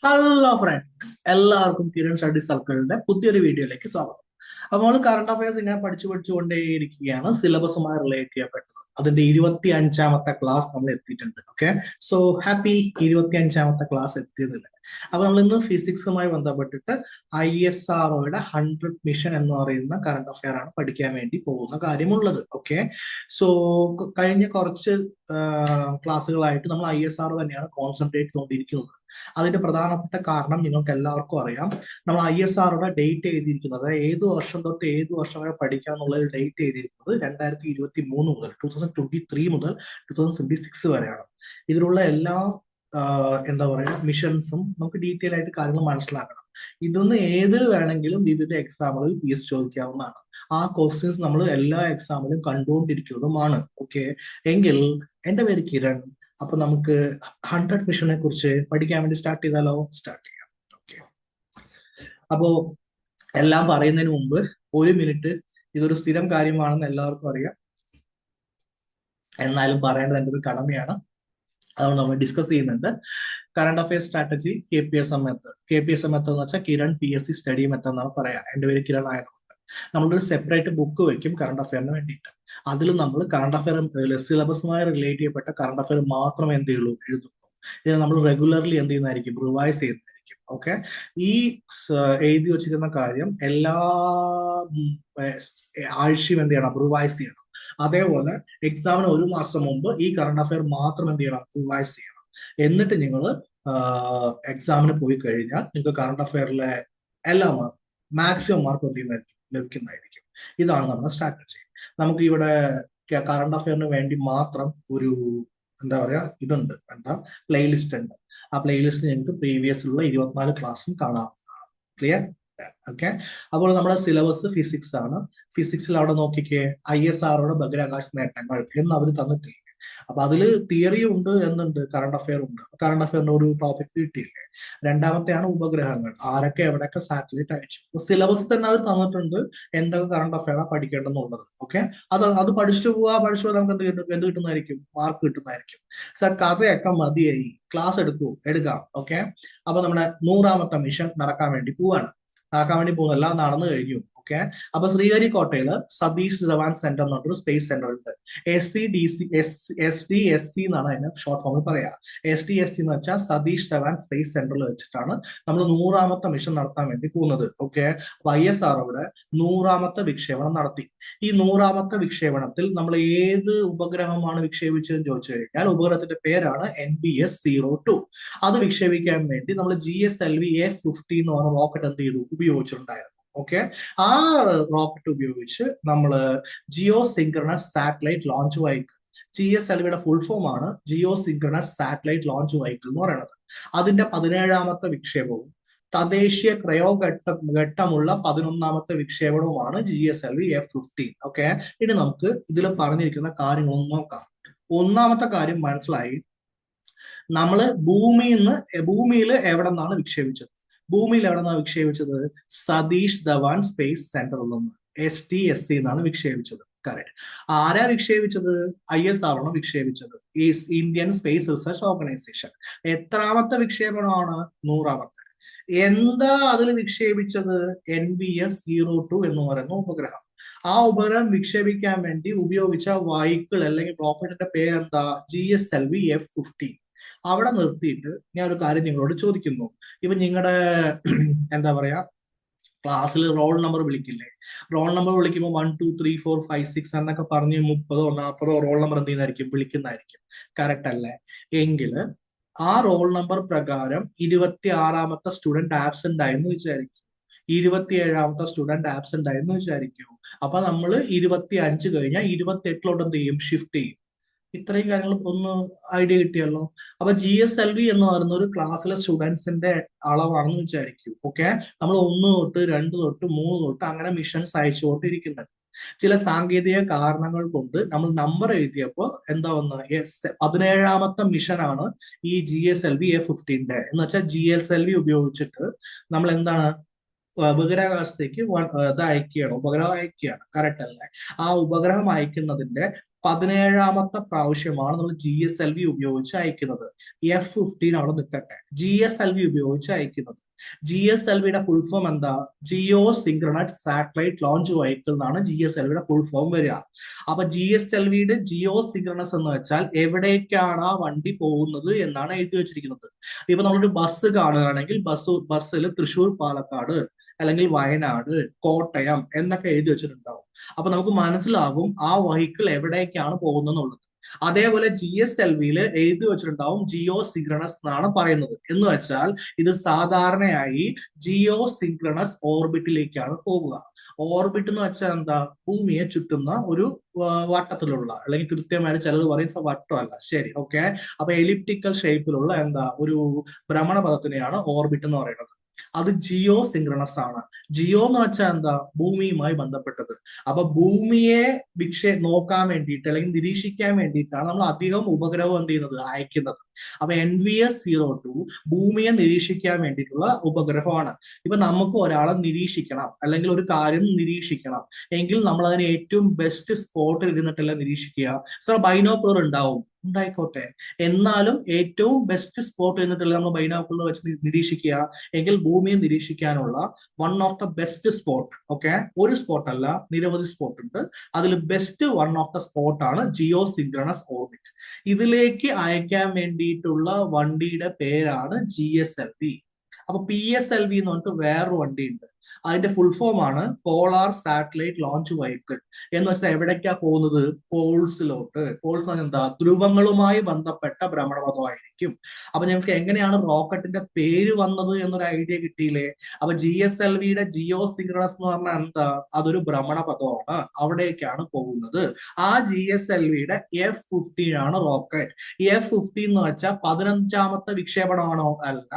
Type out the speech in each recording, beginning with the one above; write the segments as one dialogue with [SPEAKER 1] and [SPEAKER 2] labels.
[SPEAKER 1] Hello friends, എല്ലാവർക്കും Kiran study സർക്കിളിന്റെ പുതിയൊരു വീഡിയോയിലേക്ക് സ്വാഗതം. അപ്പോൾ നമ്മൾ കറണ്ട് അഫയേഴ്സ് ഇങ്ങനെ പഠിച്ചുകൊണ്ടേയിരിക്കുകയാണ്. സിലബസുമായി റിലേറ്റ് ചെയ്യപ്പെട്ടത് അതിന്റെ 25ാമത്തെ ക്ലാസ് നമ്മൾ എത്തിയിട്ടുണ്ട്. ഓക്കെ, സോ ഹാപ്പി 25ാമത്തെ ക്ലാസ് എത്തിയതില്ല. അപ്പൊ നമ്മൾ ഇന്ന് ഫിസിക്സുമായി ബന്ധപ്പെട്ടിട്ട് ISROയുടെ 100 മിഷൻ എന്ന് പറയുന്ന കറണ്ട് അഫയർ ആണ് പഠിക്കാൻ വേണ്ടി പോകുന്ന കാര്യമുള്ളത്. ഓക്കെ, സോ കഴിഞ്ഞ കുറച്ച് ക്ലാസ്സുകളായിട്ട് നമ്മൾ ISRO തന്നെയാണ് കോൺസെൻട്രേറ്റ് ചെയ്തുകൊണ്ടിരിക്കുന്നത്. അതിന്റെ പ്രധാനപ്പെട്ട കാരണം നിങ്ങൾക്ക് എല്ലാവർക്കും അറിയാം. നമ്മൾ ISROയുടെ ഡേറ്റ് എഴുതിയിരിക്കുന്നത്, ഏത് വർഷം തൊട്ട് ഏത് വർഷം വരെ പഠിക്കാം എന്നുള്ള ഒരു ഡേറ്റ് എഴുതിയിരിക്കുന്നത് 2023 മുതൽ 2023 മുതൽ 2026 വരെയാണ്. ഇതിലുള്ള എല്ലാ എന്താ പറയുക മിഷൻസും നമുക്ക് ഡീറ്റെയിൽ ആയിട്ട് കാര്യങ്ങൾ മനസ്സിലാക്കണം. ഇതൊന്ന് ഏതിൽ വേണമെങ്കിലും വിവിധ എക്സാമുകളിൽ PS ചോദിക്കാവുന്നതാണ്. ആ ക്വസ്റ്റ്യൻസ് നമ്മൾ എല്ലാ എക്സാമിലും കണ്ടുകൊണ്ടിരിക്കുന്നതുമാണ്. ഓക്കെ, എങ്കിൽ എന്റെ പേര് കിരൺ. അപ്പൊ നമുക്ക് 100 മിഷനെ കുറിച്ച് പഠിക്കാൻ വേണ്ടി സ്റ്റാർട്ട് ചെയ്താലോ? സ്റ്റാർട്ട് ചെയ്യാം. ഓക്കെ, അപ്പോ എല്ലാം പറയുന്നതിന് മുമ്പ് ഒരു മിനിറ്റ്, ഇതൊരു സ്ഥിരം കാര്യമാണെന്ന് എല്ലാവർക്കും അറിയാം, എന്നാലും പറയേണ്ടത് എൻ്റെ ഒരു കടമയാണ്. അതുകൊണ്ട് നമ്മൾ ഡിസ്കസ് ചെയ്യുന്നുണ്ട്. Current affairs strategy KPSM method. KPSM method എന്ന് വെച്ചാൽ കിരൺ PSC സ്റ്റഡി മെത്തേഡ് എന്നാണ് പറയാ. എൻ്റെ പേര് കിരൺ ആയതുകൊണ്ട് നമ്മളൊരു സെപ്പറേറ്റ് ബുക്ക് വെക്കും കറണ്ട് അഫയറിന് വേണ്ടിയിട്ട്. അതിൽ നമ്മൾ കറണ്ട് അഫയർ സിലബസുമായി റിലേറ്റ് ചെയ്യപ്പെട്ട കറണ്ട് അഫയർ മാത്രമേ എന്ത് ചെയ്യുള്ളൂ എഴുതുള്ളൂ. ഇത് നമ്മൾ റെഗുലർലി എന്ത് ചെയ്യുന്നതായിരിക്കും, റിവൈസ് ചെയ്യുന്നതായിരിക്കും. ഓക്കെ, ഈ എഴുതി വെച്ചിരിക്കുന്ന കാര്യം എല്ലാ ആഴ്ചയും എന്ത് ചെയ്യണം, റിവൈസ് ചെയ്യണം. അതേപോലെ എക്സാമിന് ഒരു മാസം മുമ്പ് ഈ കറണ്ട് അഫയർ മാത്രം എന്ത് ചെയ്യണം, റിവൈസ് ചെയ്യണം. എന്നിട്ട് നിങ്ങൾ എക്സാമിന് പോയി കഴിഞ്ഞാൽ നിങ്ങൾക്ക് കറണ്ട് അഫയറിലെ എല്ലാ മാർക്കും, മാക്സിമം മാർക്ക് എന്ത് ചെയ്യുന്നതായിരിക്കും, ലഭിക്കുന്നതായിരിക്കും. ഇതാണ് നമ്മുടെ സ്ട്രാറ്റജി. നമുക്ക് ഇവിടെ കറണ്ട് അഫയറിന് വേണ്ടി മാത്രം ഒരു എന്താ പറയാ ഇതുണ്ട്, എന്താ പ്ലേലിസ്റ്റ് ഉണ്ട്. ആ പ്ലേലിസ്റ്റ് നിങ്ങൾക്ക് പ്രീവിയസിലുള്ള 24 ക്ലാസ്സും കാണാവുന്നതാണ്. ക്ലിയർ? ഓക്കെ, അപ്പോൾ നമ്മുടെ സിലബസ് ഫിസിക്സ് ആണ്. ഫിസിക്സിൽ അവിടെ നോക്കിക്കേ, ISROയുടെ ബഹിരാകാശ നേട്ടങ്ങൾ എന്ന് അവർ തന്നിട്ടില്ലേ. അപ്പൊ അതില് തിയറി ഉണ്ട്, എന്നുണ്ട്, കറണ്ട് അഫയർ ഉണ്ട്. കറണ്ട് അഫയറിന്റെ ഒരു ടോപ്പിക് കിട്ടിയില്ലേ. രണ്ടാമത്തെയാണ് ഉപഗ്രഹങ്ങൾ, ആരൊക്കെ എവിടെയൊക്കെ സാറ്റലൈറ്റ് അയച്ചു. സിലബസിൽ തന്നെ അവർ തന്നിട്ടുണ്ട് എന്തൊക്കെ കറണ്ട് അഫയറാണ് പഠിക്കേണ്ടതെന്നുള്ളത്. ഓക്കെ, അത് പഠിച്ചിട്ട് പോവാ നമുക്ക് എന്ത് കിട്ടുന്നതായിരിക്കും, മാർക്ക് കിട്ടുന്നതായിരിക്കും. സർ കഥയൊക്കെ മതിയായി, ക്ലാസ് എടുക്കാം. ഓക്കെ, അപ്പൊ നമ്മുടെ 100ാമത്തെ മിഷൻ നടക്കാൻ വേണ്ടി പോകുന്നല്ല, നടന്നു കഴിഞ്ഞു. ഓക്കെ, അപ്പൊ ശ്രീഹരിക്കോട്ടയില് സതീഷ് ധവാൻ സെന്റർ എന്ന് പറഞ്ഞൊരു സ്പേസ് സെന്റർ ഉണ്ട്. SDSC എന്നാണ് അതിന് ഷോർട്ട് ഫോമിൽ പറയാ. SDSC എന്ന് വെച്ചാൽ സതീഷ് ധവാൻ സ്പേസ് സെന്ററിൽ വെച്ചിട്ടാണ് നമ്മൾ 100ാമത്തെ മിഷൻ നടത്താൻ വേണ്ടി പോകുന്നത്. ഓക്കെ, അപ്പൊ ISROയുടെ 100ാമത്തെ വിക്ഷേപണം നടത്തി. ഈ 100ാമത്തെ വിക്ഷേപണത്തിൽ നമ്മൾ ഏത് ഉപഗ്രഹമാണ് വിക്ഷേപിച്ചതെന്ന് ചോദിച്ചു കഴിഞ്ഞാൽ ഉപഗ്രഹത്തിന്റെ പേരാണ് NVS-02. അത് വിക്ഷേപിക്കാൻ വേണ്ടി നമ്മൾ GSLV A50 എന്ന് പറഞ്ഞ റോക്കറ്റ് എന്ത് ചെയ്തു, ഉപയോഗിച്ചിട്ടുണ്ടായിരുന്നു. ഓക്കെ, ആ റോക്കറ്റ് ഉപയോഗിച്ച് നമ്മൾ geo synchronous satellite launch vehicle, GSLVയുടെ ഫുൾ ഫോം ആണ് geo synchronous satellite launch vehicle എന്ന് പറയുന്നത്. അതിന്റെ 17ാമത്തെ വിക്ഷേപവും തദ്ദേശീയ ഘട്ടമുള്ള 11ാമത്തെ വിക്ഷേപണവുമാണ് GSLV A50. ഓക്കെ, ഇനി നമുക്ക് ഇതിൽ പറഞ്ഞിരിക്കുന്ന കാര്യങ്ങളൊന്നും നോക്കാം. ഒന്നാമത്തെ കാര്യം മനസ്സിലായി, നമ്മള് ഭൂമിയിൽ എവിടെ നിന്നാണ് വിക്ഷേപിച്ചത്? സതീഷ് ധവാൻ സ്പേസ് സെന്ററിൽ നിന്ന്, SDSC എന്നാണ് വിക്ഷേപിച്ചത്. കറക്റ്റ്. ആരാ വിക്ഷേപിച്ചത്? ISRO ആണ് വിക്ഷേപിച്ചത്, ഇന്ത്യൻ സ്പേസ് റിസർച്ച് ഓർഗനൈസേഷൻ. എത്രാമത്തെ വിക്ഷേപണമാണ്? 100ാമത്തെ. എന്താ അതിൽ വിക്ഷേപിച്ചത്? NVS-02 എന്ന് പറയുന്ന ഉപഗ്രഹം. ആ ഉപഗ്രഹം വിക്ഷേപിക്കാൻ വേണ്ടി ഉപയോഗിച്ച വെഹിക്കിൾ അല്ലെങ്കിൽ റോക്കറ്റിന്റെ പേരെന്താ? GSLV A50. അവിടെ നിർത്തിയിട്ട് ഞാൻ ഒരു കാര്യം നിങ്ങളോട് ചോദിക്കുന്നു. ഇപ്പൊ നിങ്ങളുടെ എന്താ പറയാ ക്ലാസ്സിൽ റോൾ നമ്പർ വിളിക്കില്ലേ? റോൾ നമ്പർ വിളിക്കുമ്പോൾ 1 2 3 4 5 6 എന്നൊക്കെ പറഞ്ഞ് 30 40 റോൾ നമ്പർ എന്ത് ചെയ്യുന്നതായിരിക്കും, വിളിക്കുന്നതായിരിക്കും. കറക്റ്റ് അല്ലേ? എങ്കിൽ ആ റോൾ നമ്പർ പ്രകാരം 26ാമത്തെ സ്റ്റുഡന്റ് ആബ്സെന്റ് ആയെന്ന് വിചാരിക്കും, 27ാമത്തെ സ്റ്റുഡന്റ് ആബ്സെന്റ് ആയെന്ന് വിചാരിക്കൂ. അപ്പൊ നമ്മൾ 25 കഴിഞ്ഞാൽ 28ലോട്ട് എന്ത് ചെയ്യും, ഷിഫ്റ്റ് ചെയ്യും. ഇത്രയും കാര്യങ്ങൾ ഒന്ന് ഐഡിയ കിട്ടിയല്ലോ. അപ്പൊ GSLV എന്ന് പറയുന്ന ഒരു ക്ലാസ്സിലെ സ്റ്റുഡൻസിന്റെ അളവാണെന്ന് വിചാരിക്കൂ. ഓക്കെ, നമ്മൾ 1 തൊട്ട് 2 തൊട്ട് 3 തൊട്ട് അങ്ങനെ മിഷൻസ് അയച്ചുകൊണ്ടിരിക്കുന്നത്. ചില സാങ്കേതിക കാരണങ്ങൾ കൊണ്ട് നമ്മൾ നമ്പർ എഴുതിയപ്പോൾ എന്താ വന്നത്, 17ാമത്തെ മിഷനാണ് ഈ GSLV A50 എന്ന് വെച്ചാൽ GSLV ഉപയോഗിച്ചിട്ട് നമ്മൾ എന്താണ് ബഹിരാകാശത്തേക്ക് ഇത് അയക്കുകയാണ്, ഉപഗ്രഹം അയക്കുകയാണ്. കറക്റ്റ് അല്ലേ? ആ ഉപഗ്രഹം അയക്കുന്നതിന്റെ 17ാമത്തെ പ്രാവശ്യമാണ് നമ്മൾ GSLV ഉപയോഗിച്ച് അയക്കുന്നത്. F-15 അവിടെ നിൽക്കട്ടെ, GSLV ഉപയോഗിച്ച് അയക്കുന്നത്. GSLVയുടെ ഫുൾ ഫോം എന്താ? Geo synchronous satellite launch vehicle എന്നാണ് GSLVയുടെ ഫുൾ ഫോം വരിക. അപ്പൊ GSLVയുടെ ജിയോ സിങ്ക്രണസ് എന്ന് വെച്ചാൽ എവിടേക്കാണ് ആ വണ്ടി പോകുന്നത് എന്നാണ് എഴുതി വെച്ചിരിക്കുന്നത്. ഇപ്പൊ നമ്മളൊരു ബസ് കാണുകയാണെങ്കിൽ ബസ്സിൽ തൃശ്ശൂർ, പാലക്കാട്, അല്ലെങ്കിൽ വയനാട്, കോട്ടയം എന്നൊക്കെ എഴുതി വെച്ചിട്ടുണ്ടാവും. അപ്പൊ നമുക്ക് മനസ്സിലാകും ആ വെഹിക്കിൾ എവിടേക്കാണ് പോകുന്നത്. അതേപോലെ GSLVയിൽ എഴുതി വെച്ചിട്ടുണ്ടാവും ജിയോ സിങ്ക്രണസ് എന്നാണ് പറയുന്നത്. എന്ന് വെച്ചാൽ ഇത് സാധാരണയായി ജിയോ സിങ്ക്രണസ് ഓർബിറ്റിലേക്കാണ് പോകുക. ഓർബിറ്റ് എന്ന് വെച്ചാൽ എന്താ? ഭൂമിയെ ചുറ്റുന്ന ഒരു വട്ടത്തിലുള്ള, അല്ലെങ്കിൽ കൃത്യമായിട്ട് ചിലർ പറയുന്ന വട്ടമല്ല, ശരി, ഓക്കെ. അപ്പൊ എലിപ്റ്റിക്കൽ ഷേപ്പിലുള്ള എന്താ ഒരു ഭ്രമണപഥത്തിനെയാണ് ഓർബിറ്റ് എന്ന് പറയുന്നത്. അത് ജിയോ സിങ്ക്രണസ് ആണ്. ജിയോ എന്ന് വെച്ചാൽ എന്താ? ഭൂമിയുമായി ബന്ധപ്പെട്ടത്. അപ്പൊ ഭൂമിയെ നോക്കാൻ വേണ്ടിയിട്ട് അല്ലെങ്കിൽ നിരീക്ഷിക്കാൻ വേണ്ടിയിട്ടാണ് നമ്മൾ അധികം ഉപഗ്രഹം എന്ത് ചെയ്യുന്നത്? അയക്കുന്നത്. അപ്പൊ NVS-02 ഭൂമിയെ നിരീക്ഷിക്കാൻ വേണ്ടിയിട്ടുള്ള ഉപഗ്രഹമാണ്. ഇപ്പൊ നമുക്ക് ഒരാളെ നിരീക്ഷിക്കണം, അല്ലെങ്കിൽ ഒരു കാര്യം നിരീക്ഷിക്കണം എങ്കിൽ നമ്മൾ അതിന് ഏറ്റവും ബെസ്റ്റ് സ്പോട്ടിൽ ഇരുന്നിട്ടല്ല നിരീക്ഷിക്കുക. സോ ബൈനോക്കുലർ ഉണ്ടാവും, ഉണ്ടായിക്കോട്ടെ, എന്നാലും ഏറ്റവും ബെസ്റ്റ് സ്പോട്ട് എന്നിട്ടല്ല നമ്മൾ ബൈനോക്കുലർ വെച്ച് നിരീക്ഷിക്കുക എങ്കിൽ ഭൂമിയെ നിരീക്ഷിക്കാനുള്ള one of the best spot, okay, ഒരു സ്പോട്ട് അല്ല, നിരവധി സ്പോട്ട് ഉണ്ട്. അതിൽ best one of the spot ആണ് ജിയോ സിങ്ക്രണസ് ഓർബിറ്റ്. ഇതിലേക്ക് അയക്കാൻ വേണ്ടിയിട്ടുള്ള വണ്ടിയുടെ പേരാണ് GSLV. അപ്പൊ PSLV എന്ന് പറഞ്ഞിട്ട് വേറൊരു വണ്ടി ഉണ്ട്. അതിന്റെ ഫുൾ ഫോം ആണ് പോളാർ സാറ്റലൈറ്റ് ലോഞ്ച് വെഹിക്കിൾ. എന്ന് വെച്ചാൽ എവിടേക്കാ പോകുന്നത്? പോൾസിലോട്ട്. പോൾസ് എന്താ? ധ്രുവങ്ങളുമായി ബന്ധപ്പെട്ട ഭ്രമണപഥമായിരിക്കും. അപ്പൊ ഞങ്ങൾക്ക് എങ്ങനെയാണ് റോക്കറ്റിന്റെ പേര് വന്നത് എന്നൊരു ഐഡിയ കിട്ടിയില്ലേ? അപ്പൊ GSLVയുടെ ജിയോ സിങ്ക്രണസ് എന്ന് പറഞ്ഞാൽ എന്താ? അതൊരു ഭ്രമണപഥമാണ്, അവിടേക്കാണ് പോകുന്നത്. ആ GSLVയുടെ F-15 ആണ് റോക്കറ്റ്. F-15 എന്ന് വെച്ചാൽ 15ാമത്തെ വിക്ഷേപണമാണോ? അല്ല.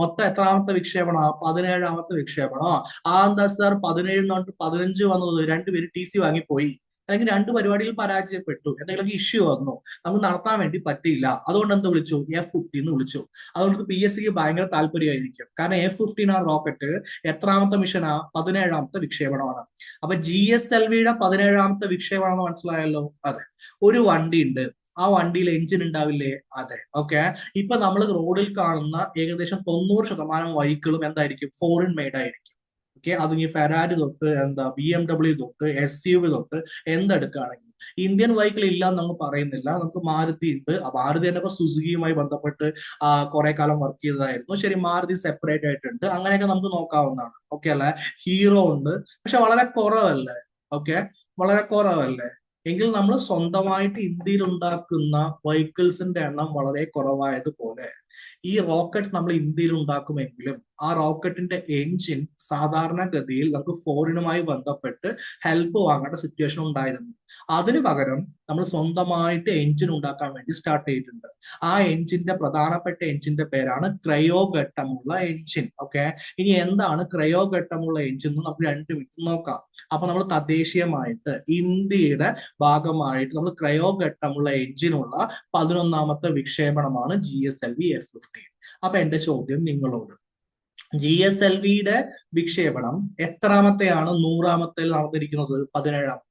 [SPEAKER 1] മൊത്തം എത്രാമത്തെ വിക്ഷേപണ? 17ാമത്തെ വിക്ഷേപണ. എന്താ സാർ 17 തൊട്ട് 15 വന്നത്? രണ്ടുപേര് TC വാങ്ങിപ്പോയി, അല്ലെങ്കിൽ രണ്ട് പരിപാടികൾ പരാജയപ്പെട്ടു, എന്തെങ്കിലും ഇഷ്യൂ വന്നു, നമുക്ക് നടത്താൻ വേണ്ടി പറ്റിയില്ല. അതുകൊണ്ട് എന്ത് വിളിച്ചു? F-15 എന്ന് വിളിച്ചു. അതുകൊണ്ട് PSCക്ക് ഭയങ്കര താല്പര്യമായിരിക്കും. കാരണം F-15 ആ റോക്കറ്റ് എത്രാമത്തെ മിഷനാ? 17ാമത്തെ വിക്ഷേപണമാണ്. അപ്പൊ GSLVയുടെ 17ാമത്തെ വിക്ഷേപണം മനസ്സിലായല്ലോ? അതെ. ഒരു വണ്ടി ഉണ്ട്, ആ വണ്ടിയിൽ എഞ്ചിൻ ഉണ്ടാവില്ലേ? അതെ, ഓക്കെ. ഇപ്പൊ നമ്മൾ റോഡിൽ കാണുന്ന ഏകദേശം 90% വെഹിക്കിളും എന്തായിരിക്കും? ഫോറിൻ മെയ്ഡ് ആയിരിക്കും. ഓക്കെ, അത് ഈ ഫെരാരി തൊട്ട് എന്താ BMW തൊട്ട് SUV തൊട്ട് എന്തെടുക്കുകയാണെങ്കിൽ ഇന്ത്യൻ വെഹിക്കിൾ ഇല്ല എന്ന് നമ്മൾ പറയുന്നില്ല. നമുക്ക് മാരുതി ഉണ്ട്. മാരുതി തന്നെ ഇപ്പൊ സുസുക്കിയുമായി ബന്ധപ്പെട്ട് കുറെ കാലം വർക്ക് ചെയ്തതായിരുന്നു. ശരി, മാരുതി സെപ്പറേറ്റ് ആയിട്ടുണ്ട്. അങ്ങനെയൊക്കെ നമുക്ക് നോക്കാവുന്നതാണ്. ഓക്കെ അല്ലെ? ഹീറോ ഉണ്ട്, പക്ഷെ വളരെ കുറവല്ലേ? ഓക്കെ, വളരെ കുറവല്ലേ? എങ്കിൽ നമ്മൾ സ്വന്തമായിട്ട് ഇന്ത്യയിൽ ഉണ്ടാക്കുന്ന വെഹിക്കിൾസിന്റെ എണ്ണം വളരെ കുറവായതുപോലെ ഈ റോക്കറ്റ് നമ്മൾ ഇന്ത്യയിൽ ഉണ്ടാക്കുമെങ്കിലും ആ റോക്കറ്റിന്റെ എഞ്ചിൻ സാധാരണഗതിയിൽ നമുക്ക് ഫോറിനുമായി ബന്ധപ്പെട്ട് ഹെൽപ്പ് വാങ്ങേണ്ട സിറ്റുവേഷൻ ഉണ്ടായിരുന്നു. അതിനു പകരം നമ്മൾ സ്വന്തമായിട്ട് എഞ്ചിൻ ഉണ്ടാക്കാൻ വേണ്ടി സ്റ്റാർട്ട് ചെയ്തിട്ടുണ്ട്. ആ എഞ്ചിന്റെ പ്രധാനപ്പെട്ട എഞ്ചിന്റെ പേരാണ് ക്രയോ ഘട്ടമുള്ള എഞ്ചിൻ. ഓക്കെ, ഇനി എന്താണ് ക്രയോ ഘട്ടമുള്ള എഞ്ചിൻ എന്ന് നമുക്ക് 2 മിനിറ്റ് നോക്കാം. അപ്പൊ നമ്മൾ തദ്ദേശീയമായിട്ട് ഇന്ത്യയുടെ ഭാഗമായിട്ട് നമ്മൾ ക്രയോ ഘട്ടമുള്ള എഞ്ചിനുള്ള 11ാമത്തെ വിക്ഷേപണമാണ് GSLV F-15. അപ്പൊ എന്റെ ചോദ്യം നിങ്ങളോട്, GSLVയുടെ വിക്ഷേപണം എത്രാമത്തെയാണ്? 100ാമത്തെ നടന്നിരിക്കുന്നത്? 17ാമത്തെ.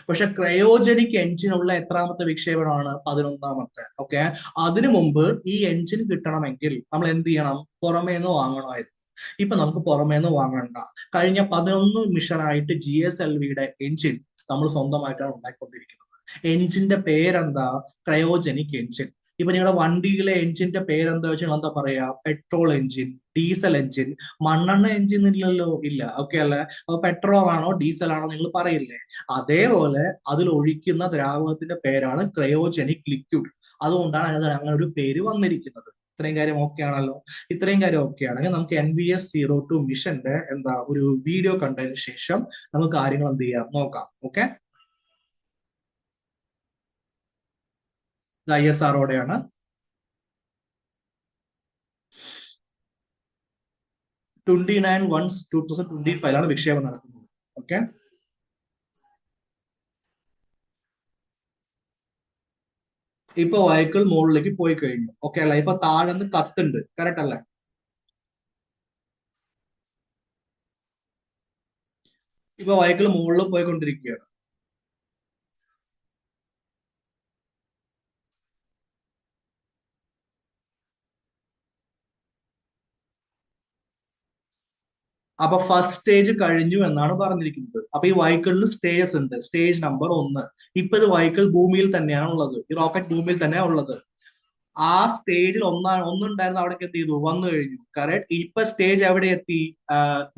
[SPEAKER 1] പക്ഷെ ക്രയോജനിക് എഞ്ചിനുള്ള എത്രാമത്തെ വിക്ഷേപണമാണ്? 11ാമത്തെ. ഓക്കെ, അതിനു മുമ്പ് ഈ എഞ്ചിൻ കിട്ടണമെങ്കിൽ നമ്മൾ എന്ത് ചെയ്യണം? പുറമേന്ന് വാങ്ങണമായിരുന്നു. ഇപ്പൊ നമുക്ക് പുറമേന്ന് വാങ്ങണ്ട. കഴിഞ്ഞ 11 മിഷനായിട്ട് GSLVയുടെ എഞ്ചിൻ നമ്മൾ സ്വന്തമായിട്ടാണ് ഉണ്ടാക്കിക്കൊണ്ടിരിക്കുന്നത്. എഞ്ചിന്റെ പേരെന്താ? Cryogenic engine. ഇപ്പൊ നിങ്ങളുടെ വണ്ടിയിലെ എഞ്ചിന്റെ പേരെന്താ വെച്ചാൽ എന്താ പറയാ? Petrol engine, diesel engine. മണ്ണെണ്ണ എഞ്ചിൻ ഇല്ലല്ലോ, ഇല്ല. ഓക്കെ അല്ലെ? അപ്പൊ പെട്രോൾ ആണോ ഡീസൽ ആണോ നിങ്ങൾ പറയില്ലേ? അതേപോലെ അതിൽ ഒഴിക്കുന്ന ദ്രാവകത്തിന്റെ പേരാണ് ക്രയോജനിക് ലിക്വിഡ്. അതുകൊണ്ടാണ് അതിന് അങ്ങനെ ഒരു പേര് വന്നിരിക്കുന്നത്. ഇത്രയും കാര്യം ഓക്കെ ആണല്ലോ? ഇത്രയും കാര്യം ഓക്കെ ആണെങ്കിൽ നമുക്ക് NVS-02 മിഷന്റെ എന്താ ഒരു വീഡിയോ കണ്ടതിന് ശേഷം നമുക്ക് കാര്യങ്ങൾ എന്ത് ചെയ്യാം നോക്കാം. ഓക്കെ, ISROടെയാണ്. 29/1/2025 വിക്ഷേപം നടക്കുന്നത്. ഓക്കെ, ഇപ്പൊ വെഹിക്കിൾ മുകളിലേക്ക് പോയി കഴിഞ്ഞു. ഓക്കെ അല്ല? ഇപ്പൊ താഴെന്ന് കത്തുണ്ട്, കറക്റ്റ് അല്ലേ? ഇപ്പൊ വെഹിക്കിൾ മുകളിൽ പോയിക്കൊണ്ടിരിക്കുകയാണ്. അപ്പൊ ഫസ്റ്റ് സ്റ്റേജ് കഴിഞ്ഞു എന്നാണ് പറഞ്ഞിരിക്കുന്നത്. അപ്പൊ ഈ വെഹിക്കിളിന് സ്റ്റേജസ് ഉണ്ട്. Stage number 1. ഇപ്പൊ ഇത് വെഹിക്കിൾ ഭൂമിയിൽ തന്നെയാണ് ഉള്ളത്, ഈ റോക്കറ്റ് ഭൂമിയിൽ തന്നെയാണ് ഉള്ളത്. ആ സ്റ്റേജിൽ ഒന്നുണ്ടായിരുന്നു, അവിടേക്ക് എന്ത് ചെയ്തു, വന്നു കഴിഞ്ഞു. കറക്റ്റ്. ഇപ്പൊ സ്റ്റേജ് എവിടെ എത്തി?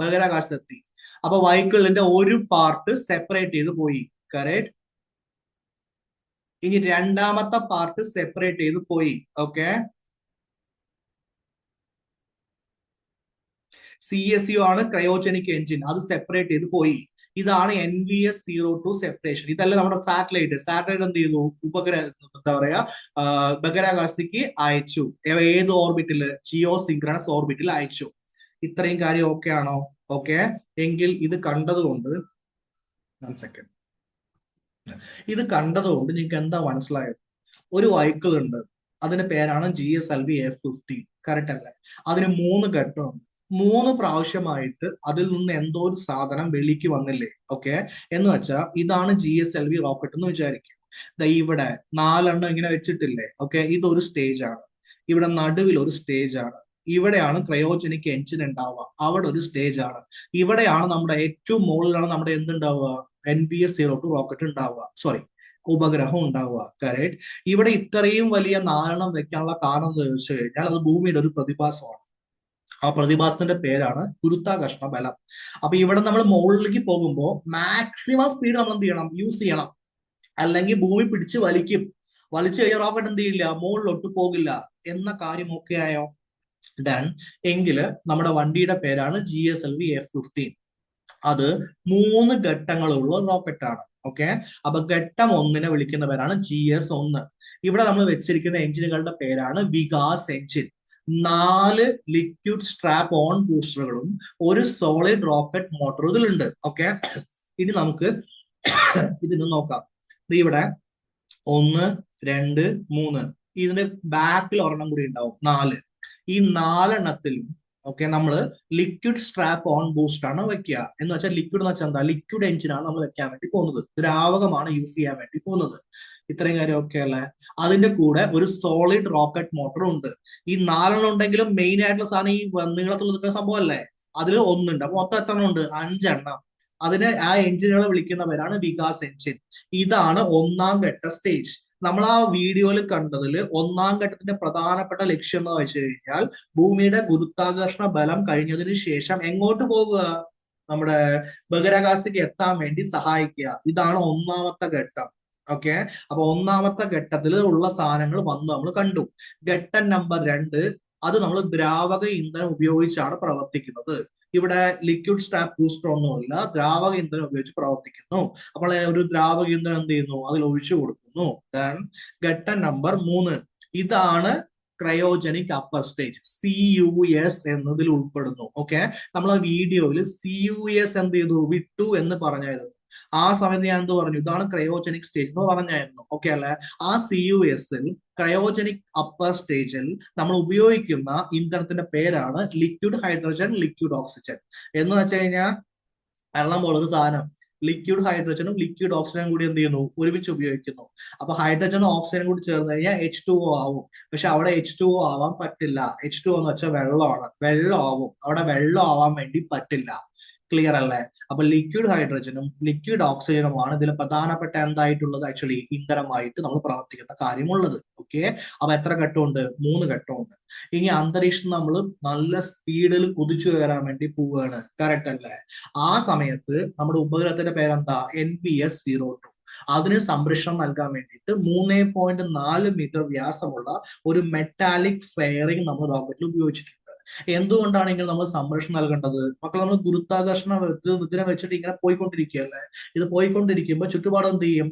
[SPEAKER 1] ബഹിരാകാശത്തെത്തി. അപ്പൊ വെഹിക്കിളിന്റെ ഒരു പാർട്ട് സെപ്പറേറ്റ് ചെയ്ത് പോയി. കറക്റ്റ്. ഇനി രണ്ടാമത്തെ പാർട്ട് സെപ്പറേറ്റ് ചെയ്ത് പോയി. ഓക്കെ. CSU ആണ് ക്രയോജനിക് എഞ്ചിൻ, അത് സെപ്പറേറ്റ് ചെയ്ത് പോയി. ഇതാണ് NVS-02 സെപ്പറേഷൻ. ഇതല്ല നമ്മുടെ സാറ്റലൈറ്റ് എന്ത് ചെയ്തു? എന്താ പറയാ, ബഹിരാകാശത്തേക്ക് അയച്ചു. ഏത് ഓർബിറ്റില്? ജിയോ സിങ്ക്രണസ് ഓർബിറ്റിൽ അയച്ചു. ഇത്രയും കാര്യം ഓക്കെ ആണോ? ഓക്കെ. എങ്കിൽ ഇത് കണ്ടതുകൊണ്ട് സെക്കൻഡ് ഇത് കണ്ടതുകൊണ്ട് നിങ്ങൾക്ക് എന്താ മനസ്സിലായത്? ഒരു വെഹിക്കിൾ ഉണ്ട്, അതിന്റെ പേരാണ് GSLV F-15. കറക്റ്റ് അല്ലേ? അതിന് 3 ഘട്ടമുണ്ട്. 3 പ്രാവശ്യമായിട്ട് അതിൽ നിന്ന് എന്തോ ഒരു സാധനം വെളിക്ക് വന്നില്ലേ? ഓക്കെ. എന്ന് വെച്ചാൽ ഇതാണ് GSLV റോക്കറ്റ് എന്ന് വിചാരിക്കും. ഇവിടെ 4 ഇങ്ങനെ വെച്ചിട്ടില്ലേ? ഓക്കെ. ഇതൊരു സ്റ്റേജ് ആണ്. ഇവിടെ നടുവിൽ ഒരു സ്റ്റേജ് ആണ്. ഇവിടെയാണ് ക്രയോജനിക് എഞ്ചിൻ ഉണ്ടാവുക, അവിടെ ഒരു സ്റ്റേജ് ആണ്. ഇവിടെയാണ് നമ്മുടെ ഏറ്റവും മുകളിലാണ് നമ്മുടെ എന്തുണ്ടാവുക? NVS-02 റോക്കറ്റ് ഉണ്ടാവുക, സോറി, ഉപഗ്രഹം ഉണ്ടാവുക. കറക്റ്റ്. ഇവിടെ ഇത്രയും വലിയ 4 വെക്കാനുള്ള കാരണം എന്ന് ചോദിച്ചു കഴിഞ്ഞാൽ അത് ഭൂമിയുടെ ഒരു പ്രതിഭാസമാണ്. ആ പ്രതിഭാസത്തിന്റെ പേരാണ് ഗുരുത്വാകർഷണ ബലം. അപ്പൊ ഇവിടെ നമ്മൾ മുകളിലേക്ക് പോകുമ്പോൾ മാക്സിമം സ്പീഡ് നമ്മൾ എന്ത് ചെയ്യണം? യൂസ് ചെയ്യണം. അല്ലെങ്കിൽ ഭൂമി പിടിച്ച് വലിച്ചു കഴിഞ്ഞാൽ റോക്കറ്റ് എന്ത് ചെയ്യില്ല? മുകളിലോട്ട് പോകില്ല. എന്ന കാര്യം ഓക്കെ ആയോ? ഡൺ. എങ്കില് നമ്മുടെ വണ്ടിയുടെ പേരാണ് GSLV F-15. അത് 3 ഘട്ടങ്ങളുള്ള റോക്കറ്റ് ആണ്. ഓക്കെ. അപ്പൊ ഘട്ടം 1 വിളിക്കുന്ന പേരാണ് GS-1. ഇവിടെ നമ്മൾ വെച്ചിരിക്കുന്ന എഞ്ചിനുകളുടെ പേരാണ് Vikas engine. 4 liquid strap on ബൂസ്റ്ററുകളും ഒരു സോളിഡ് റോക്കറ്റ് മോട്ടറും ഇതിലുണ്ട്. ഓക്കെ. ഇനി നമുക്ക് ഇതിന് നോക്കാം. ഇവിടെ 1, 2, 3. ഇതിന്റെ ബാക്കിൽ ഒരെണ്ണം കൂടി ഉണ്ടാവും, 4. ഈ 4 ഓക്കെ, നമ്മൾ ലിക്വിഡ് സ്ട്രാപ്പ് ഓൺ ബൂസ്റ്റ് ആണ് വെക്കുക. എന്ന് വെച്ചാൽ ലിക്വിഡ് എന്ന് വെച്ചാൽ എന്താ? ലിക്വിഡ് എഞ്ചിനാണ് നമ്മൾ വെക്കാൻ വേണ്ടി പോകുന്നത്, ദ്രാവകമാണ് യൂസ് ചെയ്യാൻ വേണ്ടി പോകുന്നത്. ഇത്രയും കാര്യം ഓക്കെ അല്ലേ? അതിന്റെ കൂടെ ഒരു സോളിഡ് റോക്കറ്റ് മോട്ടറും ഉണ്ട്. ഈ 4 ഉണ്ടെങ്കിലും മെയിൻ ആയിട്ടുള്ള സാധനം ഈ നീളത്തിൽ നിൽക്കുന്ന സംഭവം അല്ലേ, അതിൽ ഒന്നുണ്ട്. അപ്പൊ മൊത്തം എത്ര ഉണ്ട്? 5. അതിന് ആ എഞ്ചിനുകളെ വിളിക്കുന്ന പേരാണ് വികാസ് എഞ്ചിൻ. ഇതാണ് 1ാം ഘട്ട സ്റ്റേജ്. നമ്മൾ ആ വീഡിയോയിൽ കണ്ടതിൽ 1ാം ഘട്ടത്തിന്റെ പ്രധാനപ്പെട്ട ലക്ഷ്യം എന്ന് വെച്ച് കഴിഞ്ഞാൽ ഭൂമിയുടെ ഗുരുത്വാകർഷണ ബലം കഴിഞ്ഞതിന് ശേഷം എങ്ങോട്ട് പോകുക? നമ്മുടെ ബഹിരാകാശത്തേക്ക് എത്താൻ വേണ്ടി സഹായിക്കുക. ഇതാണ് 1ാമത്തെ ഘട്ടം. ഓക്കെ. അപ്പൊ 1ാമത്തെ ഘട്ടത്തിൽ ഉള്ള സാധനങ്ങൾ വന്ന് നമ്മൾ കണ്ടു. ഘട്ടം നമ്പർ 2, അത് നമ്മൾ ദ്രാവക ഇന്ധനം ഉപയോഗിച്ചാണ് പ്രവർത്തിക്കുന്നത്. ഇവിടെ ലിക്വിഡ് സ്ട്രാപ്പ് ബൂസ്റ്റർ ഒന്നുമില്ല, ദ്രാവക ഇന്ധനം ഉപയോഗിച്ച് പ്രവർത്തിക്കുന്നു. അപ്പോൾ ഒരു ദ്രാവക ഇന്ധനം എന്ത് ചെയ്യുന്നു? അതിൽ ഒഴിച്ചു കൊടുക്കുന്നു. ഘട്ടം നമ്പർ 3, ഇതാണ് ക്രയോജനിക് അപ്പർ സ്റ്റേജ്, CUS എന്നതിൽ ഉൾപ്പെടുന്നു. ഓക്കെ. നമ്മൾ ആ വീഡിയോയിൽ CUS എന്ത് ചെയ്തു? വിട്ടു എന്ന് പറഞ്ഞായിരുന്നു. ആ സമയത്ത് ഞാൻ എന്ത് പറഞ്ഞു? ഇതാണ് ക്രയോജനിക് സ്റ്റേജ് എന്ന് പറഞ്ഞായിരുന്നു. ഓക്കെ അല്ലെ? ആ CUS-ൽ ക്രയോജനിക് അപ്പർ സ്റ്റേജിൽ നമ്മൾ ഉപയോഗിക്കുന്ന ഇന്ധനത്തിന്റെ പേരാണ് ലിക്വിഡ് ഹൈഡ്രജൻ, ലിക്വിഡ് ഓക്സിജൻ. എന്ന് വെച്ച് കഴിഞ്ഞാൽ വെള്ളം പോലൊരു സാധനം, ലിക്വിഡ് ഹൈഡ്രജനും ലിക്വിഡ് ഓക്സിജനും കൂടി എന്ത് ചെയ്യുന്നു? ഒരുമിച്ച് ഉപയോഗിക്കുന്നു. അപ്പൊ ഹൈഡ്രജനും ഓക്സിജനും കൂടി ചേർന്ന് കഴിഞ്ഞാൽ H2O ആവും. പക്ഷെ അവിടെ H2O ആവാൻ പറ്റില്ല. H2O എന്ന് വെച്ചാൽ വെള്ളമാണ്, വെള്ളം ആവും. അവിടെ വെള്ളം ആവാൻ വേണ്ടി പറ്റില്ല. ക്ലിയർ അല്ലേ? അപ്പൊ ലിക്വിഡ് ഹൈഡ്രജനും ലിക്വിഡ് ഓക്സിജനുമാണ് ഇതിൽ പ്രധാനപ്പെട്ട എന്തായിട്ടുള്ളത്? ആക്ച്വലി ഇന്ധനമായിട്ട് നമ്മൾ പ്രവർത്തിക്കുന്ന കാര്യമുള്ളത്. ഓക്കെ. അപ്പൊ എത്ര ഘട്ടമുണ്ട്? 3 ഘട്ടമുണ്ട്. ഇനി അന്തരീക്ഷം നമ്മൾ നല്ല സ്പീഡിൽ കുതിച്ചു കയറാൻ വേണ്ടി പോവുകയാണ്. കറക്റ്റ് അല്ലേ? ആ സമയത്ത് നമ്മുടെ ഉപഗ്രഹത്തിന്റെ പേരെന്താ? NVS-02. അതിന് സംരക്ഷണം നൽകാൻ വേണ്ടിയിട്ട് 3.4 മീറ്റർ വ്യാസമുള്ള ഒരു മെറ്റാലിക് ഫെയറിംഗ് നമ്മൾ റോക്കറ്റിൽ ഉപയോഗിച്ചിട്ടുണ്ട്. എന്തുകൊണ്ടാണെങ്കിൽ നമ്മൾ സംരക്ഷണം നൽകേണ്ടത്? മക്കൾ, നമ്മൾ ഗുരുത്വാകർഷണ ഇതിനെ വെച്ചിട്ട് ഇങ്ങനെ പോയിക്കൊണ്ടിരിക്കുകയല്ലേ. ഇത് പോയിക്കൊണ്ടിരിക്കുമ്പോൾ ചുറ്റുപാട് എന്ത് ചെയ്യും?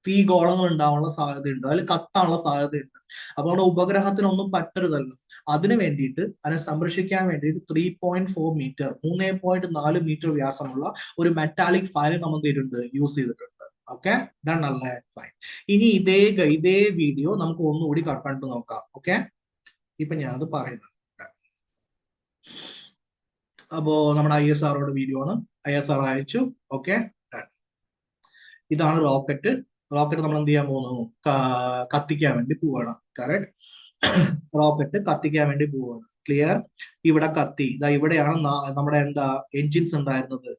[SPEAKER 1] തീ ഗോളങ്ങൾ ഉണ്ടാവാനുള്ള സാധ്യതയുണ്ട്, അതിൽ കത്താനുള്ള സാധ്യതയുണ്ട്. അപ്പൊ നമ്മുടെ ഉപഗ്രഹത്തിനൊന്നും പറ്റരുതല്ലോ. അതിനു വേണ്ടിയിട്ട് അതിനെ സംരക്ഷിക്കാൻ വേണ്ടിയിട്ട് 3.4 മീറ്റർ 3.4 മീറ്റർ വ്യാസമുള്ള ഒരു മെറ്റാലിക് ഫയറിംഗ് നമ്മൾ യൂസ് ചെയ്തിട്ടുണ്ട്. ഓക്കെ. ഡൺ അല്ലേ? ഫൈൻ. ഇനി ഇതേ വീഡിയോ നമുക്ക് ഒന്നുകൂടി കണ്ടിട്ട് നോക്കാം. ഓക്കെ. ഇപ്പൊ ഞാനത് പറയുന്നത്. അപ്പോ നമ്മുടെ ISROയുടെ വീഡിയോ ആണ്, ISRO അയച്ചു. ഓക്കെ. ഇതാണ് റോക്കറ്റ്. റോക്കറ്റ് നമ്മൾ എന്ത് ചെയ്യാൻ പോകുന്നു? കത്തിക്കാൻ വേണ്ടി പോവുകയാണ്. കറക്റ്റ്. റോക്കറ്റ് കത്തിക്കാൻ വേണ്ടി പോവുകയാണ്. ക്ലിയർ. ഇവിടെ കത്തി, ഇതാ ഇവിടെയാണ് നമ്മുടെ എന്താ എൻജിൻസ് ഉണ്ടായിരുന്നത്.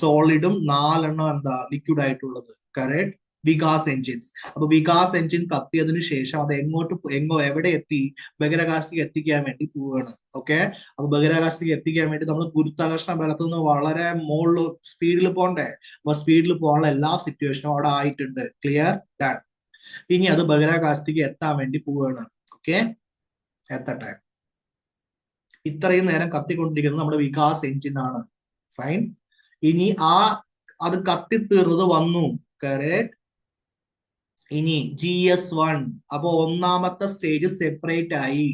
[SPEAKER 1] സോളിഡും 4 എന്താ ലിക്വിഡ് ആയിട്ടുള്ളത്. കറക്റ്റ്. വികാസ് എൻജിൻസ്. അപ്പൊ വികാസ് എൻജിൻ കത്തിയതിനു ശേഷം അത് എവിടെ എത്തി? ബഹിരാകാശത്തേക്ക് എത്തിക്കാൻ വേണ്ടി പോവുകയാണ്. ഓക്കെ. അപ്പൊ ബഹിരാകാശത്തേക്ക് എത്തിക്കാൻ വേണ്ടി നമ്മൾ ഗുരുത്വാകർഷണ ബലത്തിൽ നിന്ന് വളരെ മുകളിൽ സ്പീഡിൽ പോകണ്ടേ? അപ്പൊ സ്പീഡിൽ പോകാനുള്ള എല്ലാ സിറ്റുവേഷനും അവിടെ ആയിട്ടുണ്ട്. ക്ലിയർ. ഇനി അത് ബഹിരാകാശത്തേക്ക് എത്താൻ വേണ്ടി പോവുകയാണ്. ഓക്കെ. എത്തട്ടെ. ഇത്രയും നേരം കത്തിക്കൊണ്ടിരിക്കുന്നത് നമ്മുടെ വികാസ് എൻജിൻ ആണ്. ഫൈൻ. ഇനി അത് കത്തിത്തീർന്നത് വന്നു. കറക്റ്റ്. ഇനി GS1. അപ്പൊ ഒന്നാമത്തെ സ്റ്റേജ് സെപ്പറേറ്റ് ആയി.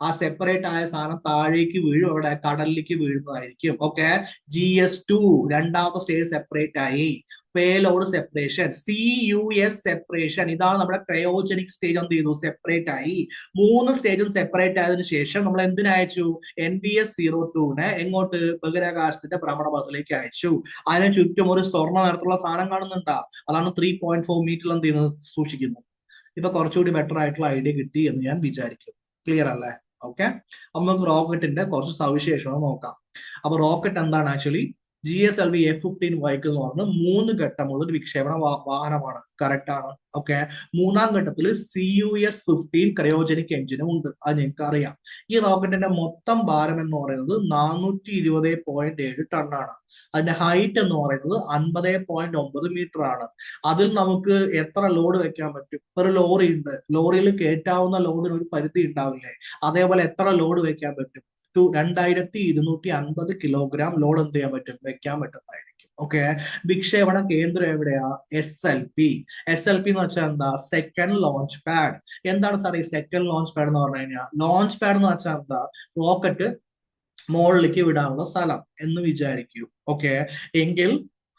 [SPEAKER 1] ആ സെപ്പറേറ്റ് ആയ സാധനം താഴേക്ക് വീഴും, അവിടെ കടലിലേക്ക് വീഴുന്നതായിരിക്കും. ഓക്കെ. GS2 രണ്ടാമത്തെ സ്റ്റേജ് സെപ്പറേറ്റ് ആയി. Payload separation, CUS separation. ഇതാണ് നമ്മുടെ ക്രയോജനിക് സ്റ്റേജ്. എന്ത് ചെയ്തു? സെപ്പറേറ്റ് ആയി. 3 സ്റ്റേജും സെപ്പറേറ്റ് ആയതിനു ശേഷം നമ്മൾ എന്തിനയച്ചു? NVS-02 എങ്ങോട്ട്? ബഹിരാകാശത്തിന്റെ ഭ്രമണപഥത്തിലേക്ക് അയച്ചു. അതിന് ചുറ്റും ഒരു സ്വർണ്ണ നിറത്തിലുള്ള സാധനം കാണുന്നുണ്ടാ? അതാണ് 3.4 മീറ്റർ എന്ത് ചെയ്യുന്നത്? സൂക്ഷിക്കുന്നത്. ഇപ്പൊ കുറച്ചുകൂടി ബെറ്റർ ആയിട്ടുള്ള ഐഡിയ കിട്ടി എന്ന് ഞാൻ വിചാരിക്കും. ക്ലിയർ അല്ലേ? ഓക്കെ. അപ്പൊ നമുക്ക് റോക്കറ്റിന്റെ കുറച്ച് സവിശേഷങ്ങൾ നോക്കാം. അപ്പൊ റോക്കറ്റ് എന്താണ്? ആക്ച്വലി GSLV F-15 വെഹിക്കിൾ എന്ന് പറഞ്ഞത് 3 ഘട്ടമുള്ള ഒരു വിക്ഷേപണ വാഹനമാണ്. കറക്റ്റ് ആണ്. ഓക്കെ. 3-ാം ഘട്ടത്തിൽ CUS-15 ക്രയോജനിക് എഞ്ചിനും ഉണ്ട്. അത് നിങ്ങൾക്ക് അറിയാം. ഈ റോക്കറ്റിന്റെ മൊത്തം ഭാരം എന്ന് പറയുന്നത് 420.7 ടണ്ണാണ്. അതിന്റെ ഹൈറ്റ് എന്ന് പറയുന്നത് 50.9 മീറ്റർ ആണ്. അതിൽ നമുക്ക് എത്ര ലോഡ് വെക്കാൻ പറ്റും? ഒരു ലോറി ഉണ്ട്. ലോറിയിൽ കയറ്റാവുന്ന ലോഡിന് ഒരു പരിധി ഉണ്ടാവില്ലേ? അതേപോലെ എത്ര ലോഡ് വെക്കാൻ പറ്റും? 2250 കിലോഗ്രാം ലോഡ് എന്ത് ചെയ്യാൻ പറ്റും? വെക്കാൻ പറ്റുന്നതായിരിക്കും. ഓക്കെ. വിക്ഷേപണ കേന്ദ്രം എവിടെയാ? SLP. SLP എന്ന് വെച്ചാൽ എന്താ? Second launch pad. എന്താണ് സാർ ഈ സെക്കൻഡ് ലോഞ്ച് പാഡ് എന്ന് പറഞ്ഞു കഴിഞ്ഞാൽ? ലോഞ്ച് പാഡ് എന്ന് വെച്ചാൽ എന്താ? റോക്കറ്റ് മുകളിലേക്ക് വിടാനുള്ള സ്ഥലം എന്ന് വിചാരിക്കൂ. ഓക്കെ. എങ്കിൽ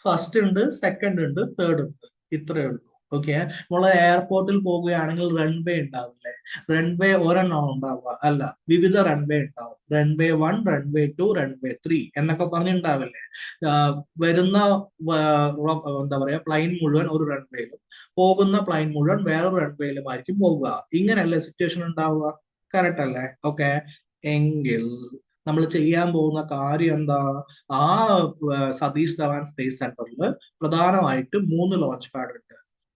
[SPEAKER 1] ഫസ്റ്റ് ഉണ്ട്, സെക്കൻഡ് ഉണ്ട്, തേർഡ് ഉണ്ട്. ഇത്രയേ ഉള്ളൂ. ഓക്കെ. നമ്മൾ എയർപോർട്ടിൽ പോകുകയാണെങ്കിൽ റൺവേ ഉണ്ടാവില്ലേ? റൺവേ ഒരെണ്ണം ഉണ്ടാവുക അല്ല, വിവിധ റൺവേ ഉണ്ടാവും. റൺവേ 1, റൺവേ 2, റൺവേ 3 എന്നൊക്കെ പറഞ്ഞുണ്ടാവില്ലേ? വരുന്ന എന്താ പറയാ, പ്ലെയിൻ മുഴുവൻ ഒരു റൺവേയിലും പോകുന്ന പ്ലെയിൻ മുഴുവൻ വേറൊരു റൺവേയിലുമായിരിക്കും പോകുക. ഇങ്ങനെയല്ലേ സിറ്റുവേഷൻ ഉണ്ടാവുക? കറക്റ്റ് അല്ലേ? ഓക്കെ. എങ്കിൽ നമ്മൾ ചെയ്യാൻ പോകുന്ന കാര്യം എന്താ? ആ സതീഷ് ധവാൻ സ്പേസ് സെന്ററിൽ പ്രധാനമായിട്ട് 3 ലോഞ്ച് പാഡ് ഉണ്ട്.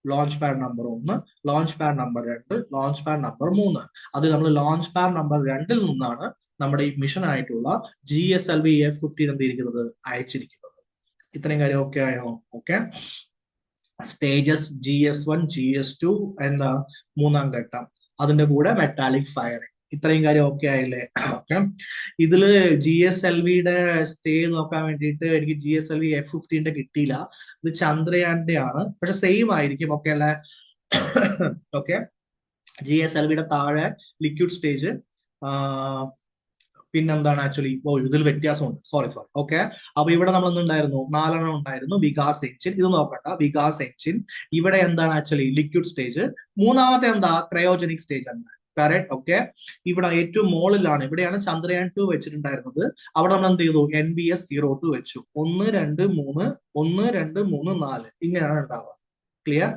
[SPEAKER 1] Launch pad number 1, launch pad number 2, launch pad number 3. അത് നമ്മൾ ലോഞ്ച് പാഡ് നമ്പർ 2-ൽ നിന്നാണ് നമ്മുടെ ഈ മിഷൻ ആയിട്ടുള്ള GSLV F-15 എന്തിരിക്കുന്നത്? അയച്ചിരിക്കുന്നത്. ഇത്രയും കാര്യം ഓക്കെ ആയോ? ഓക്കെ. സ്റ്റേജസ് GS1, GS2 എന്താ? 3-ാം ഘട്ടം. അതിന്റെ കൂടെ മെറ്റാലിക് ഫയറിംഗ്. ഇത്രയും കാര്യം ഓക്കെ ആയില്ലേ? ഓക്കെ. ഇതില് GSLVയുടെ സ്റ്റേ നോക്കാൻ വേണ്ടിയിട്ട് എനിക്ക് GSLV F-15 കിട്ടിയില്ല. ഇത് ചന്ദ്രയാന്റെ ആണ്, പക്ഷെ സെയിം ആയിരിക്കും. ഓക്കെ അല്ലേ? ഓക്കെ. GSLVയുടെ താഴെ ലിക്വിഡ് സ്റ്റേജ്, പിന്നെന്താണ് ആക്ച്വലി ഇതിൽ വ്യത്യാസമുണ്ട്. സോറി. ഓക്കെ. അപ്പൊ ഇവിടെ നമ്മൾ എന്തുണ്ടായിരുന്നു? 4 ഉണ്ടായിരുന്നു. വികാസ് എഞ്ചിൻ. ഇത് നോക്കണ്ട, വികാസ് എഞ്ചിൻ. ഇവിടെ എന്താണ് ആക്ച്വലി? Liquid stage. 3-ാമത്തെ എന്താ? ക്രയോജനിക് സ്റ്റേജ് ആണ്. കറക്റ്റ്. ഓക്കെ. ഇവിടെ ഏറ്റവും മുകളിലാണ്, ഇവിടെയാണ് ചന്ദ്രയാൻ 2 വെച്ചിട്ടുണ്ടായിരുന്നത്. അവിടെ നമ്മൾ എന്ത് ചെയ്തു? NVS-02 വെച്ചു. 1, 2, 3, 1, 2, 3, 4 ഇങ്ങനെയാണ് ഉണ്ടാവുക. ക്ലിയർ.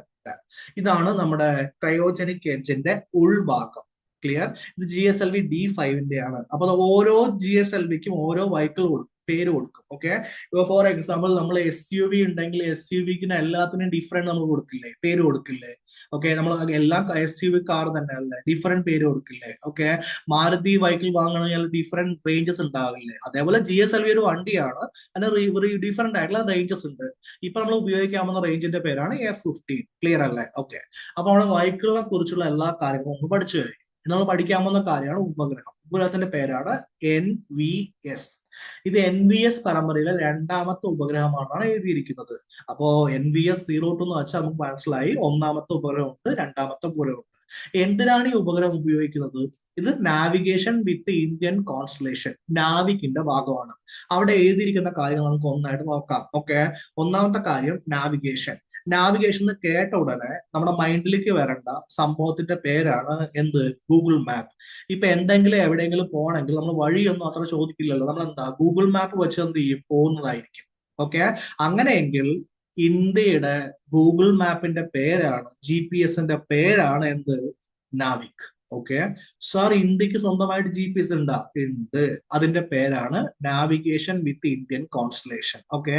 [SPEAKER 1] ഇതാണ് നമ്മുടെ ക്രയോജനിക് എഞ്ചിന്റെ ഉൾഭാഗം. ക്ലിയർ. ഇത് GSLV D5-ന്റെ ആണ്. അപ്പൊ ഓരോ GSLVക്കും ഓരോ വെഹിക്കിൾ പേര് കൊടുക്കും. ഓക്കെ. ഇപ്പൊ ഫോർ എക്സാമ്പിൾ നമ്മൾ SUV ഉണ്ടെങ്കിൽ SUVക്ക് എല്ലാത്തിനും ഡിഫറെന്റ് നമ്മൾ കൊടുക്കില്ലേ? പേര് കൊടുക്കില്ലേ? ഓക്കെ. നമ്മൾ എല്ലാം SUV കാർ തന്നെ അല്ലേ? ഡിഫറെന്റ് പേര് കൊടുക്കില്ലേ? ഓക്കെ. മാരുതി വെഹിക്കിൾ വാങ്ങണമെങ്കിൽ ഡിഫറെന്റ് റേഞ്ചസ് ഉണ്ടാവില്ലേ? അതേപോലെ GSLV ഒരു വണ്ടിയാണ്, അതിന് ഡിഫറെന്റ് ആയിട്ടുള്ള റേഞ്ചസ് ഉണ്ട്. ഇപ്പൊ നമ്മൾ ഉപയോഗിക്കാവുന്ന റേഞ്ചിന്റെ പേരാണ് F-15. ക്ലിയർ അല്ലേ? ഓക്കെ. അപ്പൊ നമ്മുടെ വെഹിക്കിളിനെ കുറിച്ചുള്ള എല്ലാ കാര്യങ്ങളും ഒന്ന് പഠിച്ചു കഴിഞ്ഞു. നമ്മൾ പഠിക്കാവുന്ന കാര്യമാണ് ഉപഗ്രഹം. ഉപഗ്രഹത്തിന്റെ പേരാണ് NVS. ഇത് NVS പരമ്പരയിലെ 2-ാമത്തെ ഉപഗ്രഹമാണെന്നാണ് എഴുതിയിരിക്കുന്നത്. അപ്പോ NVS-02 എന്ന് വെച്ചാൽ നമുക്ക് മനസ്സിലായി 1-ാമത്തെ ഉപഗ്രഹമുണ്ട്, 2-ാമത്തെ ഉപഗ്രഹമുണ്ട്. എന്തിനാണ് ഈ ഉപഗ്രഹം ഉപയോഗിക്കുന്നത്? ഇത് നാവിഗേഷൻ വിത്ത് ഇന്ത്യൻ കോൺസ്റ്റലേഷൻ, നാവിക്കിന്റെ ഭാഗമാണ്. അവിടെ എഴുതിയിരിക്കുന്ന കാര്യങ്ങൾ നമുക്ക് ഒന്നായിട്ട് നോക്കാം. ഓക്കെ. 1-ാമത്തെ കാര്യം നാവിഗേഷൻ. നാവിഗേഷൻ കേട്ട ഉടനെ നമ്മുടെ മൈൻഡിലേക്ക് വരേണ്ട സംഭവത്തിന്റെ പേരാണ് എന്ത്? Google map. ഇപ്പൊ എന്തെങ്കിലും എവിടെയെങ്കിലും പോകണമെങ്കിൽ നമ്മൾ വഴിയൊന്നും അത്ര ചോദിക്കില്ലല്ലോ. നമ്മൾ എന്താ? ഗൂഗിൾ മാപ്പ് വെച്ച് എന്ത് ചെയ്യും? പോകുന്നതായിരിക്കും. ഓക്കെ. അങ്ങനെയെങ്കിൽ ഇന്ത്യയുടെ ഗൂഗിൾ മാപ്പിന്റെ പേരാണ്, GPS-ന്റെ പേരാണ് എന്ത്? നാവിക്. ഓക്കെ സാർ, ഇന്ത്യക്ക് സ്വന്തമായിട്ട് GPS ഉണ്ടാ? ഉണ്ട്. അതിന്റെ പേരാണ് നാവിഗേഷൻ വിത്ത് ഇന്ത്യൻ കോൺസ്റ്റലേഷൻ. ഓക്കെ,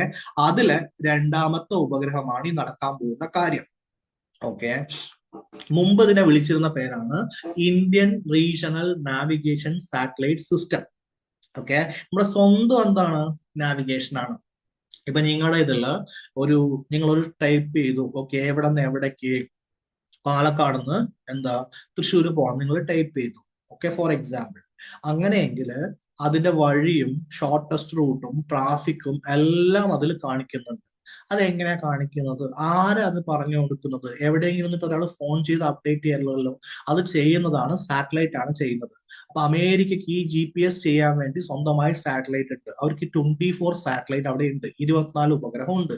[SPEAKER 1] അതിലെ രണ്ടാമത്തെ ഉപഗ്രഹമാണ് ഈ നടക്കാൻ പോകുന്ന കാര്യം. ഓക്കെ, മുമ്പ് ഇതിനെ വിളിച്ചിരുന്ന പേരാണ് Indian regional navigation satellite system. Okay, നമ്മുടെ സ്വന്തം എന്താണ്, നാവിഗേഷൻ ആണ്. ഇപ്പൊ നിങ്ങളുടെ ഇതില് നിങ്ങളൊരു ടൈപ്പ് ചെയ്തു, ഓക്കെ, എവിടെ നിന്ന് എവിടേക്ക്, പാലക്കാട് നിന്ന് തൃശ്ശൂർ പോകണം നിങ്ങൾ ടൈപ്പ് ചെയ്തു, ഓക്കെ, ഫോർ എക്സാമ്പിൾ. അങ്ങനെയെങ്കിൽ അതിന്റെ വഴിയും ഷോർട്ടസ്റ്റ് റൂട്ടും ട്രാഫിക്കും എല്ലാം അതിൽ കാണിക്കുന്നുണ്ട്. അതെങ്ങനെയാ കാണിക്കുന്നത്? ആരാ അത് പറഞ്ഞു കൊടുക്കുന്നത്? എവിടെയെങ്കിലും നിന്നിട്ട് ഒരാൾ ഫോൺ ചെയ്ത് അപ്ഡേറ്റ് ചെയ്യാറില്ലല്ലോ. അത് ചെയ്യുന്നതാണ് സാറ്റലൈറ്റ് ആണ് ചെയ്യുന്നത്. അപ്പൊ അമേരിക്കക്ക് ഈ GPS ചെയ്യാൻ വേണ്ടി സ്വന്തമായി സാറ്റലൈറ്റ് ഉണ്ട്. അവർക്ക് 24 സാറ്റലൈറ്റ് അവിടെ ഉണ്ട്, 24 ഉപഗ്രഹം ഉണ്ട്.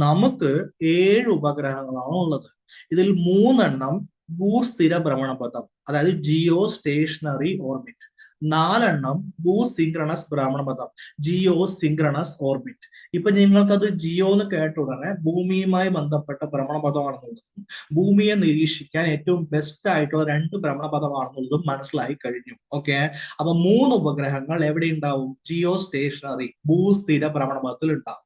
[SPEAKER 1] നമുക്ക് 7 ഉപഗ്രഹങ്ങളാണ് ഉള്ളത്. ഇതിൽ 3 ഭൂസ്ഥിര ഭ്രമണപഥം, അതായത് ജിയോ സ്റ്റേഷനറി ഓർബിറ്റ്. 4 ഭൂസിങ്ക്രണസ് ഭ്രമണപഥം, ജിയോ സിങ്ക്രണസ് ഓർബിറ്റ്. ഇപ്പൊ നിങ്ങൾക്കത് ജിയോ എന്ന് കേട്ട ഉടനെ ഭൂമിയുമായി ബന്ധപ്പെട്ട ഭ്രമണപഥമാണെന്നുള്ളതും ഭൂമിയെ നിരീക്ഷിക്കാൻ ഏറ്റവും ബെസ്റ്റ് ആയിട്ടുള്ള 2 ഭ്രമണപഥമാണെന്നുള്ളതും മനസ്സിലായി കഴിഞ്ഞു. ഓക്കെ, അപ്പൊ 3 ഉപഗ്രഹങ്ങൾ എവിടെ ഉണ്ടാവും? ജിയോ സ്റ്റേഷനറി ഭൂസ്ഥിര ഭ്രമണപഥത്തിൽ ഉണ്ടാവും.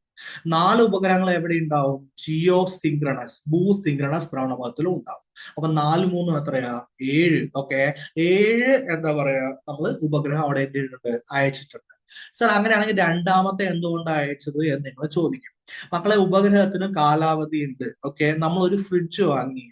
[SPEAKER 1] 4 ഉപഗ്രഹങ്ങൾ എവിടെ ഉണ്ടാവും? ജിയോ സിങ്ക്രണസ് ഭൂസിങ്ക്രണസ് ഭ്രമണപഥത്തിലും ഉണ്ടാവും. അപ്പൊ 4 3 എത്രയാ? 7. ഓക്കെ, 7 നമ്മൾ ഉപഗ്രഹം അവിടെ എന്തിട്ടുണ്ട്? അയച്ചിട്ടുണ്ട്. സർ, അങ്ങനെയാണെങ്കിൽ രണ്ടാമത്തെ എന്തുകൊണ്ടാണ് അയച്ചത് എന്ന് നിങ്ങൾ ചോദിക്കും. മക്കളെ, ഉപഗ്രഹത്തിന് കാലാവധി ഉണ്ട്. ഓക്കെ, നമ്മൾ ഒരു ഫ്രിഡ്ജ് വാങ്ങി,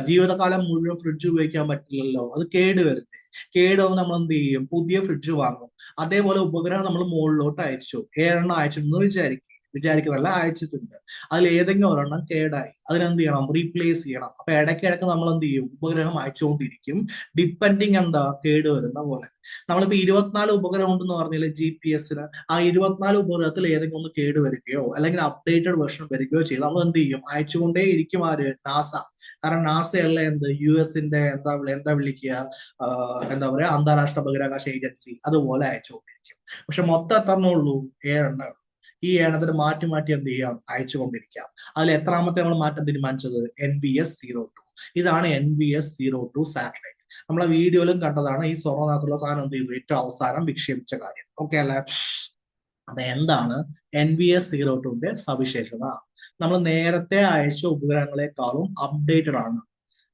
[SPEAKER 1] ജീവിതകാലം മുഴുവൻ ഫ്രിഡ്ജ് ഉപയോഗിക്കാൻ പറ്റില്ലല്ലോ, അത് കേടുവരുന്നേ. കേടുവന്ന് നമ്മൾ എന്ത് ചെയ്യും? പുതിയ ഫ്രിഡ്ജ് വാങ്ങും. അതേപോലെ ഉപഗ്രഹം നമ്മൾ മുകളിലോട്ട് അയച്ചു, 7 അയച്ചിട്ടുണ്ടെന്ന് വിചാരിക്കുന്നല്ല, അയച്ചിട്ടുണ്ട്. അതിൽ ഏതെങ്കിലും ഒരെണ്ണം കേടായി, അതിനെന്ത് ചെയ്യണം? റീപ്ലേസ് ചെയ്യണം. അപ്പൊ ഇടയ്ക്കിടയ്ക്ക് നമ്മൾ എന്ത് ചെയ്യും? ഉപഗ്രഹം അയച്ചുകൊണ്ടിരിക്കും, ഡിപ്പെൻഡിങ് കേട് വരുന്ന പോലെ. നമ്മളിപ്പോ 24 ഉപഗ്രഹം ഉണ്ടെന്ന് പറഞ്ഞാൽ GPS-ന്, ആ 24 ഉപഗ്രഹത്തിൽ ഏതെങ്കിലും ഒന്ന് കേട് വരികയോ അല്ലെങ്കിൽ അപ്ഡേറ്റഡ് വെർഷൻ വരികയോ ചെയ്ത് നമ്മൾ എന്ത് ചെയ്യും? അയച്ചുകൊണ്ടേ ഇരിക്കും. ആര്? നാസ. കാരണം നാസയല്ല US-ന്റെ എന്താ വിളിക്കുക, അന്താരാഷ്ട്ര ബഹിരാകാശ ഏജൻസി, അതുപോലെ അയച്ചുകൊണ്ടിരിക്കും. പക്ഷെ മൊത്തം എത്രണ്ണേ ഉള്ളൂ? 7. ഈ എണ്ണത്തിന് മാറ്റി മാറ്റി എന്ത് ചെയ്യാം? അയച്ചുകൊണ്ടിരിക്കാം. അതിൽ എത്രാമത്തെ നമ്മൾ മാറ്റം തീരുമാനിച്ചത്? NVS-02. ഇതാണ് NVS-02 സാറ്റലൈറ്റ്. നമ്മളെ വീഡിയോയിലും കണ്ടതാണ്. ഈ സ്വർണ്ണ സാധനം എന്ത് ചെയ്തു? ഏറ്റവും അവസാനം വിക്ഷേപിച്ച കാര്യം. ഓക്കെ അല്ലെ? അപ്പൊ എന്താണ് NVS-02ന്റെ സവിശേഷത? നമ്മൾ നേരത്തെ അയച്ച ഉപഗ്രഹങ്ങളെക്കാളും അപ്ഡേറ്റഡ് ആണ്.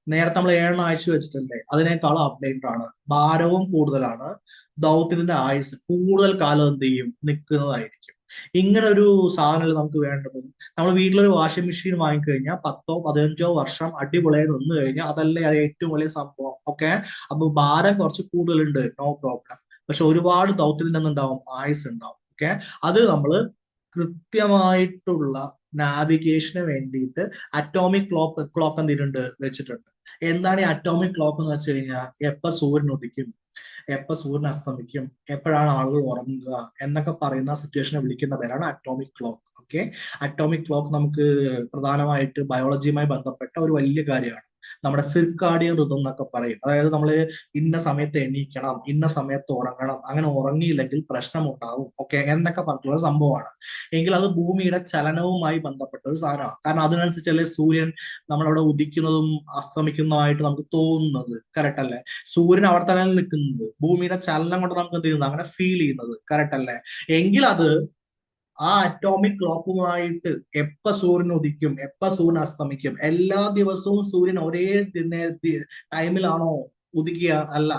[SPEAKER 1] നേരത്തെ നമ്മൾ 7 അയച്ചു വെച്ചിട്ടുണ്ട്, അതിനേക്കാളും അപ്ഡേറ്റഡ് ആണ്. ഭാരവും കൂടുതലാണ്. ദൗത്യത്തിന്റെ ആയുസ് കൂടുതൽ കാലം എന്ത് ചെയ്യും? നിൽക്കുന്നതായിരിക്കും. ഇങ്ങനെ ഒരു സാധനം നമുക്ക് വേണ്ടത്. നമ്മൾ വീട്ടിലൊരു വാഷിംഗ് മെഷീൻ വാങ്ങിക്കഴിഞ്ഞാൽ 10 15 വർഷം അടിപൊളിയായി നിന്ന് കഴിഞ്ഞാൽ അതല്ലേ അത് ഏറ്റവും വലിയ സംഭവം. ഓക്കെ, അപ്പൊ ഭാരം കുറച്ച് കൂടുതലുണ്ട്, നോ പ്രോബ്ലം. പക്ഷെ ഒരുപാട് ദൗത്യത്തിന് എന്തുണ്ടാവും? ആയുസ് ഉണ്ടാവും. ഓക്കെ, അത് നമ്മൾ കൃത്യമായിട്ടുള്ള നാവിഗേഷന് വേണ്ടിയിട്ട് അറ്റോമിക് ക്ലോക്ക് എന്തിട്ടുണ്ട്? വെച്ചിട്ടുണ്ട്. എന്താണ് ഈ അറ്റോമിക് ക്ലോക്ക് എന്ന് വെച്ച് കഴിഞ്ഞാൽ? എപ്പോ സൂര്യൻ ഉദിക്കും, എപ്പോ സൂര്യൻ അസ്തമിക്കും, എപ്പോഴാണ് ആളുകൾ ഉറങ്ങുക എന്നൊക്കെ പറയുന്ന സിറ്റുവേഷനെ വിളിക്കുന്ന പേരാണ് atomic clock. Okay, atomic clock നമുക്ക് പ്രധാനമായിട്ട് ബയോളജിയുമായി ബന്ധപ്പെട്ട ഒരു വലിയ കാര്യമാണ്. നമ്മുടെ സിർക്കാഡിയൻ ഋതം എന്നൊക്കെ പറയും. അതായത് നമ്മൾ ഇന്ന സമയത്ത് എണീക്കണം, ഇന്ന സമയത്ത് ഉറങ്ങണം, അങ്ങനെ ഉറങ്ങിയില്ലെങ്കിൽ പ്രശ്നമുണ്ടാവും, ഓക്കെ, എന്നൊക്കെ പറഞ്ഞിട്ടുള്ള സംഭവമാണ്. എങ്കിൽ അത് ഭൂമിയുടെ ചലനവുമായി ബന്ധപ്പെട്ട ഒരു സാധനമാണ്. കാരണം അതിനനുസരിച്ചല്ലേ സൂര്യൻ നമ്മളവിടെ ഉദിക്കുന്നതും അസ്തമിക്കുന്നതുമായിട്ട് നമുക്ക് തോന്നുന്നത്. കറക്റ്റ് അല്ലേ? സൂര്യൻ അവിടെ തന്നെ നിൽക്കുന്നത്, ഭൂമിയുടെ ചലനം കൊണ്ട് നമുക്ക് എന്ത് ചെയ്യുന്നത്? അങ്ങനെ ഫീൽ ചെയ്യുന്നത്. കറക്റ്റ് അല്ലേ? എങ്കിൽ അത് ആ അറ്റോമിക് ക്ലോക്കുമായിട്ട് എപ്പ സൂര്യൻ ഉദിക്കും, എപ്പ സൂര്യൻ അസ്തമിക്കും, എല്ലാ ദിവസവും സൂര്യൻ ഒരേ ടൈമിലാണോ ഉദിക്കുക? അല്ല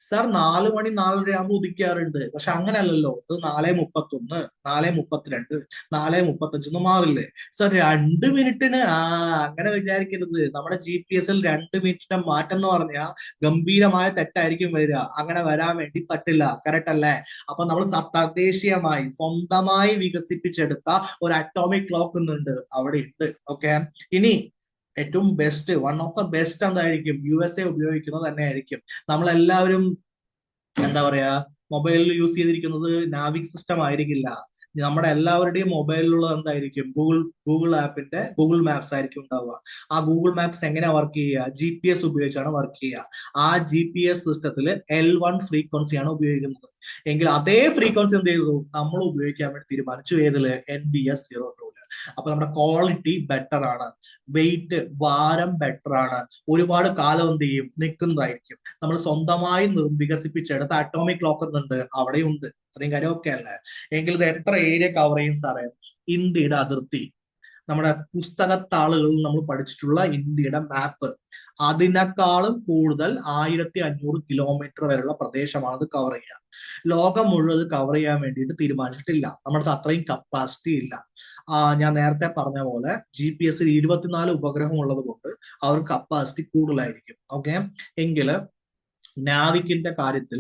[SPEAKER 1] സാർ, 4 മണി 4:30 ആകുമ്പോൾ ഉദിക്കാറുണ്ട്. പക്ഷെ അങ്ങനെയല്ലല്ലോ. ഇത് 4:31, 4:32, 4:35 മാറില്ലേ സാർ? 2 മിനിറ്റിന് അങ്ങനെ വിചാരിക്കരുത്. നമ്മുടെ GPS-ൽ 2 മിനിറ്റിന്റെ മാറ്റം എന്ന് പറഞ്ഞാൽ ഗംഭീരമായ തെറ്റായിരിക്കും വരിക. അങ്ങനെ വരാൻ വേണ്ടി പറ്റില്ല. കറക്റ്റ് അല്ലേ? അപ്പൊ നമ്മൾ തദ്ദേശീയമായി സ്വന്തമായി വികസിപ്പിച്ചെടുത്ത ഒരു അറ്റോമിക് ക്ലോക്ക് ഉണ്ട്, അവിടെ ഉണ്ട്. ഓക്കെ, ഇനി ഏറ്റവും best, one of the best എന്തായിരിക്കും? USA ഉപയോഗിക്കുന്നത് തന്നെ ആയിരിക്കും. നമ്മളെല്ലാവരും മൊബൈലിൽ യൂസ് ചെയ്തിരിക്കുന്നത് നാവിക് സിസ്റ്റം ആയിരിക്കില്ല. നമ്മുടെ എല്ലാവരുടെയും മൊബൈലിലുള്ളത് എന്തായിരിക്കും? ഗൂഗിൾ മാപ്സ് ആയിരിക്കും ഉണ്ടാവുക. ആ ഗൂഗിൾ മാപ്സ് എങ്ങനെയാ വർക്ക് ചെയ്യുക? GPS ഉപയോഗിച്ചാണ് വർക്ക് ചെയ്യുക. ആ GPS സിസ്റ്റത്തിൽ L1 ഫ്രീക്വൻസിയാണ് ഉപയോഗിക്കുന്നത്. എങ്കിൽ അതേ ഫ്രീക്വൻസി എന്ത് ചെയ്തു? നമ്മൾ ഉപയോഗിക്കാൻ വേണ്ടി തീരുമാനിച്ചു. ഏതില്? NVS-02. അപ്പൊ നമ്മുടെ ക്വാളിറ്റി ബെറ്റർ ആണ്, വെയിറ്റ് ഭാരം ബെറ്റർ ആണ്, ഒരുപാട് കാലം എന്ത് ചെയ്യും നിൽക്കുന്നതായിരിക്കും. നമ്മൾ സ്വന്തമായി വികസിപ്പിച്ചെടുത്ത അറ്റോമിക് ക്ലോക്ക് എന്നുണ്ട് അവിടെ ഉണ്ട്. ഇത്രയും കാര്യമൊക്കെ അല്ലേ. എങ്കിൽ ഇത് എത്ര ഏരിയ കവർ ചെയ്യും സാറേ? ഇന്ത്യയുടെ അതിർത്തി, നമ്മുടെ പുസ്തകത്താളുകളിൽ നമ്മൾ പഠിച്ചിട്ടുള്ള ഇന്ത്യയുടെ മാപ്പ്, അതിനേക്കാളും കൂടുതൽ 1500 കിലോമീറ്റർ വരെയുള്ള പ്രദേശമാണ് ഇത് കവർ ചെയ്യുക. ലോകം മുഴുവൻ കവർ ചെയ്യാൻ വേണ്ടിയിട്ട് തീരുമാനിച്ചിട്ടില്ല. നമ്മുടെ അത്രയും കപ്പാസിറ്റി ഇല്ല. ഞാൻ നേരത്തെ പറഞ്ഞ പോലെ GPS 24 ഉപഗ്രഹം ഉള്ളത് കൊണ്ട് അവർക്ക് കപ്പാസിറ്റി കൂടുതലായിരിക്കും. ഓക്കെ, എങ്കില് നാവിക്കിന്റെ കാര്യത്തിൽ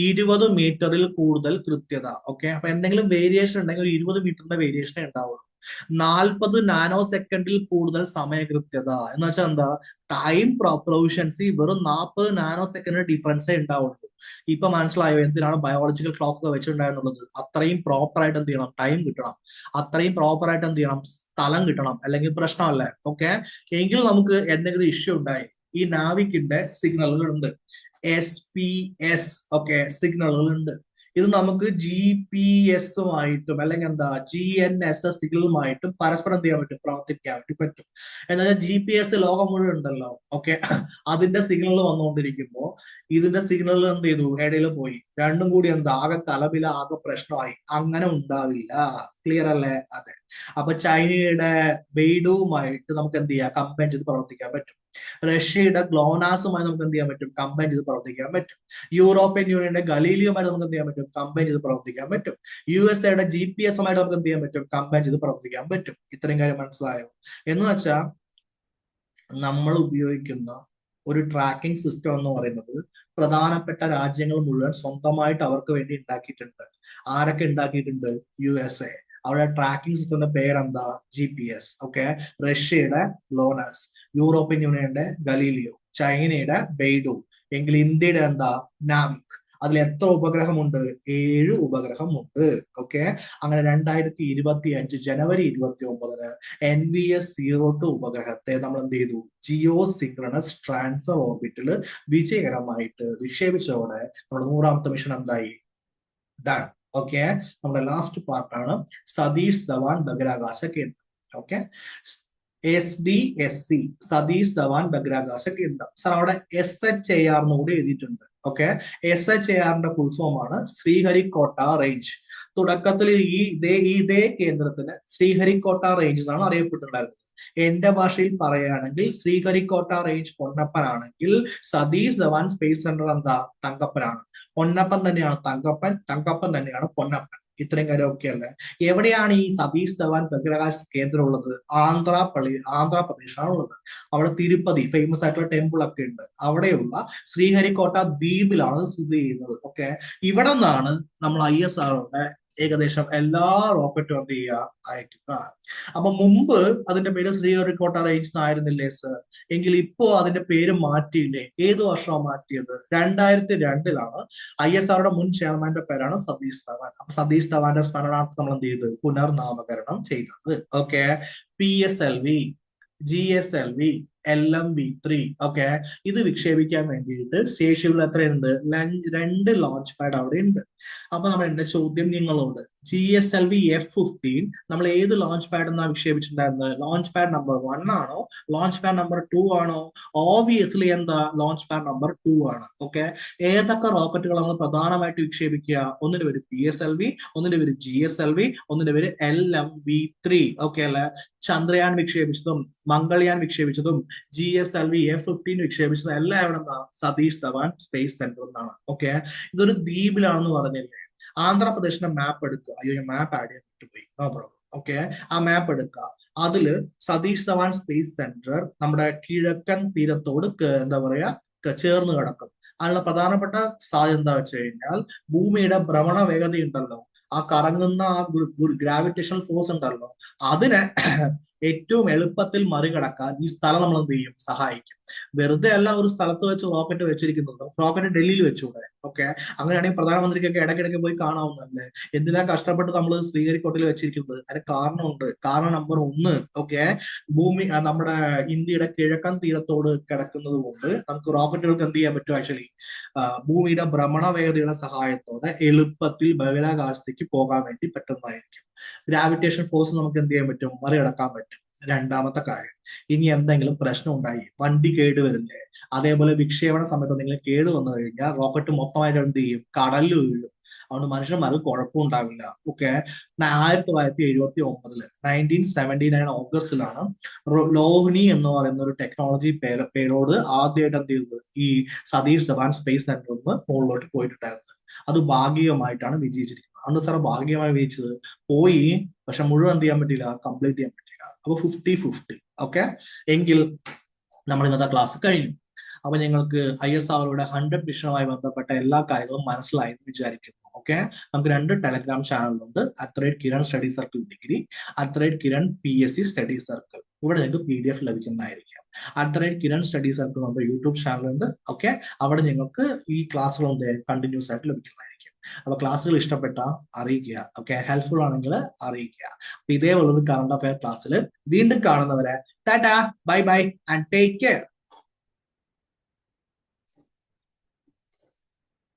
[SPEAKER 1] 20 മീറ്ററിൽ കൂടുതൽ കൃത്യത. ഓക്കെ, അപ്പൊ എന്തെങ്കിലും വേരിയേഷൻ ഉണ്ടെങ്കിൽ ഒരു 20 മീറ്ററിന്റെ വേരിയേഷൻ ഉണ്ടാവുള്ളൂ. 40 നാനോ സെക്കൻഡിൽ കൂടുതൽ സമയകൃത്യത എന്ന് വെച്ചാൽ എന്താ? ടൈം പ്രൊവിഷൻസി വെറും 40 നാനോ സെക്കൻഡ് ഡിഫറൻസേ ഉണ്ടാവുള്ളൂ. ഇപ്പൊ മനസ്സിലായോ എന്തിനാണ് ബയോളജിക്കൽ ക്ലോക്ക് ഒക്കെ വെച്ചിട്ടുണ്ടായിരുന്നുള്ളത്? അത്രയും പ്രോപ്പർ ആയിട്ട് എന്ത് ചെയ്യണം? ടൈം കിട്ടണം. അത്രയും പ്രോപ്പർ ആയിട്ട് എന്ത് ചെയ്യണം? സ്ഥലം കിട്ടണം, അല്ലെങ്കിൽ പ്രശ്നമല്ലേ. ഓക്കെ, എങ്കിൽ നമുക്ക് എന്തെങ്കിലും ഇഷ്യൂ ഉണ്ടായി, ഈ നാവിക്കിന്റെ സിഗ്നലുകൾ ഉണ്ട്, SPS, ഓക്കെ, സിഗ്നലുകൾ ഉണ്ട്. ഇത് നമുക്ക് GPS-ഉമായിട്ടും അല്ലെങ്കിൽ എന്താ GNSS സിഗ്നലുമായിട്ടും പരസ്പരം എന്ത് ചെയ്യാൻ പറ്റും? പ്രവർത്തിക്കാൻ വേണ്ടി പറ്റും. എന്താ GPS ലോകം മുഴുവൻ ഉണ്ടല്ലോ. ഓക്കെ, അതിന്റെ സിഗ്നൽ വന്നുകൊണ്ടിരിക്കുമ്പോ ഇതിന്റെ സിഗ്നൽ എന്ത് ചെയ്തു? ഇടയിൽ പോയി. രണ്ടും കൂടി എന്താ ആകെ കലപില, ആകെ പ്രശ്നമായി. അങ്ങനെ ഉണ്ടാവില്ല. ക്ലിയർ അല്ലേ? അതെ. അപ്പൊ ചൈനയുടെ ബെയ്ഡുവുമായിട്ട് നമുക്ക് എന്ത് ചെയ്യാം? കമ്പൈൻ ചെയ്ത് പ്രവർത്തിക്കാൻ പറ്റും. റഷ്യയുടെ ഗ്ലോനാസുമായി നമുക്ക് എന്ത് ചെയ്യാൻ പറ്റും? കമ്പൈൻ ചെയ്ത് പ്രവർത്തിക്കാൻ പറ്റും. യൂറോപ്യൻ യൂണിയന്റെ ഗലീലിയുമായിട്ട് നമുക്ക് എന്ത് ചെയ്യാൻ പറ്റും? കമ്പൈൻ ചെയ്ത് പ്രവർത്തിക്കാൻ പറ്റും. USA-യുടെ GPS-ഉമായിട്ട് നമുക്ക് എന്ത് ചെയ്യാൻ പറ്റും? കമ്പൈൻ ചെയ്ത് പ്രവർത്തിക്കാൻ പറ്റും. ഇത്രയും കാര്യം മനസ്സിലായോ? എന്ന് വെച്ചാൽ നമ്മൾ ഉപയോഗിക്കുന്ന ഒരു ട്രാക്കിംഗ് സിസ്റ്റം എന്ന് പറയുന്നത് പ്രധാനപ്പെട്ട രാജ്യങ്ങൾ മുഴുവൻ സ്വന്തമായിട്ട് അവർക്ക് വേണ്ടി ഉണ്ടാക്കിയിട്ടുണ്ട്. ആരൊക്കെ ഉണ്ടാക്കിയിട്ടുണ്ട്? USA. അവരുടെ ട്രാക്കിംഗ് സിസ്റ്റത്തിന്റെ പേരെന്താ? GPS. ഓക്കെ, റഷ്യയുടെ ലോണസ്, യൂറോപ്യൻ യൂണിയന്റെ ഗലീലിയോ, ചൈനയുടെ ബെയ്ഡു, എങ്കിൽ ഇന്ത്യയുടെ എന്താ? നാവിക്. അതിൽ എത്ര ഉപഗ്രഹമുണ്ട്? 7 ഉപഗ്രഹമുണ്ട്. ഓക്കെ, അങ്ങനെ 2025 ജനുവരി 29-ന് NVS-02 ഉപഗ്രഹത്തെ നമ്മൾ എന്ത് ചെയ്തു? ജിയോ സിങ്ക്രണസ് ട്രാൻസ്ഫർ ഓർബിറ്റിൽ വിജയകരമായിട്ട് വിക്ഷേപിച്ചതോടെ നമ്മുടെ 100ാമത്തെ മിഷൻ എന്തായി? ഡൺ. ഓക്കെ, നമ്മുടെ ലാസ്റ്റ് പാർട്ടാണ് സതീഷ് ധവാൻ ബഹിരാകാശ കേന്ദ്രം. ഓക്കെ, SDSC, സതീഷ് ധവാൻ ബഹിരാകാശ കേന്ദ്രം. സാർ അവിടെ SHAR കൂടി എഴുതിയിട്ടുണ്ട്. ഓക്കെ, SHAR-ന്റെ ഫുൾ ഫോം ആണ് ശ്രീഹരിക്കോട്ട റേഞ്ച്. തുടക്കത്തിൽ ഇതേ കേന്ദ്രത്തിന് ശ്രീഹരിക്കോട്ട റേഞ്ച് എന്നാണ് അറിയപ്പെട്ടിട്ടുണ്ടായിരുന്നത്. എന്റെ ഭാഷയിൽ പറയുകയാണെങ്കിൽ ശ്രീഹരിക്കോട്ട റേഞ്ച് പൊന്നപ്പനാണെങ്കിൽ സതീഷ് ധവാൻ സ്പേസ് സെന്റർ എന്താ? തങ്കപ്പനാണ്. പൊന്നപ്പൻ തന്നെയാണ് തങ്കപ്പൻ, തങ്കപ്പൻ തന്നെയാണ് പൊന്നപ്പൻ. ഇത്രയും കാര്യം ഓക്കെ അല്ലേ? എവിടെയാണ് ഈ സതീഷ് ധവാൻ ബഹിരാകാശ കേന്ദ്രം ഉള്ളത്? ആന്ധ്രാപ്രദേശാണ് ഉള്ളത്. അവിടെ തിരുപ്പതി ഫേമസ് ആയിട്ടുള്ള ടെമ്പിൾ ഒക്കെ ഉണ്ട്. അവിടെയുള്ള ശ്രീഹരിക്കോട്ട ദ്വീപിലാണ് സ്ഥിതി ചെയ്യുന്നത്. ഓക്കെ, ഇവിടെ നിന്നാണ് നമ്മൾ ISRO-യുടെ ഏകദേശം എല്ലാ റോക്കറ്റും എന്ത് ചെയ്യുക? അയക്കുക. അപ്പൊ മുമ്പ് അതിന്റെ പേര് ശ്രീഹരിക്കോട്ട റേഞ്ച് എന്നായിരുന്നില്ലേ സർ? എങ്കിൽ ഇപ്പോ അതിന്റെ പേര് മാറ്റിയില്ലേ? ഏത് വർഷമാണ് മാറ്റിയത്? 2002-ലാണ്. ISRO-യുടെ മുൻ ചെയർമാന്റെ പേരാണ് സതീഷ് ധവാൻ. അപ്പൊ സതീഷ് ധവാന്റെ സ്മരണാർത്ഥം നമ്മൾ എന്ത് ചെയ്തു? പുനർനാമകരണം ചെയ്തത്. Okay, PSLV, GSLV, LMV3. Okay, ഇത് വിക്ഷേപിക്കാൻ വേണ്ടിയിട്ട് ശേഷിയുള്ള എത്രയുണ്ട്? 2 ലോഞ്ച് പാഡ് അവിടെ ഉണ്ട്. അപ്പൊ നമ്മൾ എന്റെ ചോദ്യം നിങ്ങളോട്, GSLV F-15 നമ്മൾ ഏത് ലോഞ്ച് പാഡ് എന്നാണ് വിക്ഷേപിച്ചിട്ടുണ്ടായിരുന്നത്? ലോഞ്ച് പാഡ് നമ്പർ 1 ആണോ? ലോഞ്ച് പാഡ് നമ്പർ 2 ആണോ? ഓബിയസ്ലി എന്താ? ലോഞ്ച് പാഡ് നമ്പർ 2 ആണ്. ഓക്കെ, ഏതൊക്കെ റോക്കറ്റുകൾ നമ്മൾ പ്രധാനമായിട്ട് വിക്ഷേപിക്കുക? ഒന്നിന്റെ പേര് PSLV, ഒന്നിന്റെ പേര് GSLV, ഒന്നിന്റെ പേര് LMV3. ഓക്കെ അല്ലെ? ചന്ദ്രയാൻ വിക്ഷേപിച്ചതും മംഗൾയാൻ വിക്ഷേപിച്ചതും GSLV F-15 വിക്ഷേപിച്ചതും എല്ലാം എവിടെ നിന്നാ? സതീഷ് ധവാൻ സ്പേസ് സെന്റർ എന്നാണ്. ഓക്കെ, ഇതൊരു ദ്വീപിലാണെന്ന് പറഞ്ഞില്ലേ? ആന്ധ്രാപ്രദേശിന്റെ മാപ്പ് എടുക്കുക. അയ്യോ, ഞാൻ മാപ്പ് ആഡ് ചെയ്യാൻ വിട്ടുപോയി. No problem. ഓക്കെ, ആ മാപ്പ് എടുക്കുക. അതില് സതീഷ് ധവാൻ സ്പേസ് സെന്റർ നമ്മുടെ കിഴക്കൻ തീരത്തോട് എന്താ പറയാ ചേർന്ന് കിടക്കും. അതിനുള്ള പ്രധാനപ്പെട്ട സാധ്യത എന്താ വെച്ച് കഴിഞ്ഞാൽ ഭൂമിയുടെ ഭ്രമണ വേഗത ഉണ്ടല്ലോ, ആ കറങ്ങുന്ന ആ ഗ്രാവിറ്റേഷണൽ ഫോഴ്സ് ഉണ്ടല്ലോ, അതിനെ ഏറ്റവും എളുപ്പത്തിൽ മറികടക്കാൻ ഈ സ്ഥലം നമ്മൾ എന്ത് ചെയ്യും? സഹായിക്കും. വെറുതെ അല്ല ഒരു സ്ഥലത്ത് വെച്ച് റോക്കറ്റ് വെച്ചിരിക്കുന്നത്. റോക്കറ്റ് ഡൽഹിയിൽ വെച്ചൂടെ? ഓക്കെ, അങ്ങനെയാണെങ്കിൽ പ്രധാനമന്ത്രിക്കൊക്കെ ഇടയ്ക്കിടയ്ക്ക് പോയി കാണാവുന്നതല്ലേ? എന്തിനാ കഷ്ടപ്പെട്ട് നമ്മൾ ശ്രീഹരിക്കോട്ടയിൽ വെച്ചിരിക്കുന്നത്? അതിന് കാരണമുണ്ട്. കാരണം നമ്പർ 1, ഓക്കെ, ഭൂമി നമ്മുടെ ഇന്ത്യയുടെ കിഴക്കൻ തീരത്തോട് കിടക്കുന്നത് കൊണ്ട് നമുക്ക് റോക്കറ്റുകൾക്ക് എന്ത് ചെയ്യാൻ പറ്റും? ആക്ച്വലി ഭൂമിയുടെ ഭ്രമണ വേഗതയുടെ സഹായത്തോടെ എളുപ്പത്തിൽ ബഹിരാകാശത്തേക്ക് പോകാൻ വേണ്ടി പറ്റുന്നതായിരിക്കും. ഗ്രാവിറ്റേഷൻ ഫോഴ്സ് നമുക്ക് എന്ത് ചെയ്യാൻ പറ്റും, മറികടക്കാൻ പറ്റും. രണ്ടാമത്തെ കാര്യം, ഇനി എന്തെങ്കിലും പ്രശ്നം ഉണ്ടായി, വണ്ടി കേടുവരില്ലേ, അതേപോലെ വിക്ഷേപണ സമയത്ത് എന്തെങ്കിലും കേട് വന്നു കഴിഞ്ഞാൽ റോക്കറ്റ് മൊത്തമായിട്ട് എന്ത് ചെയ്യും, കടലിൽ വീഴും. അതുകൊണ്ട് മനുഷ്യന്മാർക്ക് കുഴപ്പമുണ്ടാവില്ല. ഓക്കെ. 1979 1979 ഓഗസ്റ്റിലാണ് ലോഹിനി എന്ന് പറയുന്ന ഒരു ടെക്നോളജി പേരോട് ആദ്യമായിട്ട് എന്ത് ചെയ്തത്, ഈ സതീഷ് ധവാൻ സ്പേസ് സെന്ററിൽ നിന്ന് മുകളിലോട്ട് പോയിട്ടുണ്ടായിരുന്നത്. അത് ഭാഗികമായിട്ടാണ് വിജയിച്ചിരിക്കുന്നത്. അന്ന് സാർ ഭാഗികമായി വിജയിച്ചത്, പോയി, പക്ഷെ മുഴുവൻ എന്ത് ചെയ്യാൻ പറ്റില്ല, കംപ്ലീറ്റ് ചെയ്യാൻ പറ്റില്ല. അപ്പൊ 50-50. ഓക്കെ. എങ്കിൽ നമ്മൾ ഇന്നത്തെ ക്ലാസ് കഴിഞ്ഞു. അപ്പൊ ഞങ്ങൾക്ക് ISROയുടെ 100 മിഷനുമായി ബന്ധപ്പെട്ട എല്ലാ കാര്യങ്ങളും മനസ്സിലായി എന്ന് വിചാരിക്കുന്നു. ഓക്കെ. നമുക്ക് 2 ടെലഗ്രാം ചാനലുണ്ട്, @Kiran study circle degree, @Kiran PSC study circle. ഇവിടെ നിങ്ങൾക്ക് PDF ലഭിക്കുന്നതായിരിക്കും. @കിരൺ സ്റ്റഡി സർക്കിൾ നമ്മുടെ യൂട്യൂബ് ചാനലുണ്ട്. ഓക്കെ. അവിടെ നിങ്ങൾക്ക് ഈ ക്ലാസ്സുകൾ കണ്ടിന്യൂസ് ആയിട്ട് ലഭിക്കുന്നതായിരിക്കും. അപ്പൊ ക്ലാസ്സുകൾ ഇഷ്ടപ്പെട്ട അറിയിക്കുക. ഓക്കെ. ഹെൽപ്ഫുൾ ആണെങ്കിൽ അറിയിക്കുക. അപ്പൊ ഇതേപോലൊരു കറണ്ട് അഫയർ ക്ലാസ്സിൽ വീണ്ടും കാണുന്നവരെ Tata, bye bye and take care.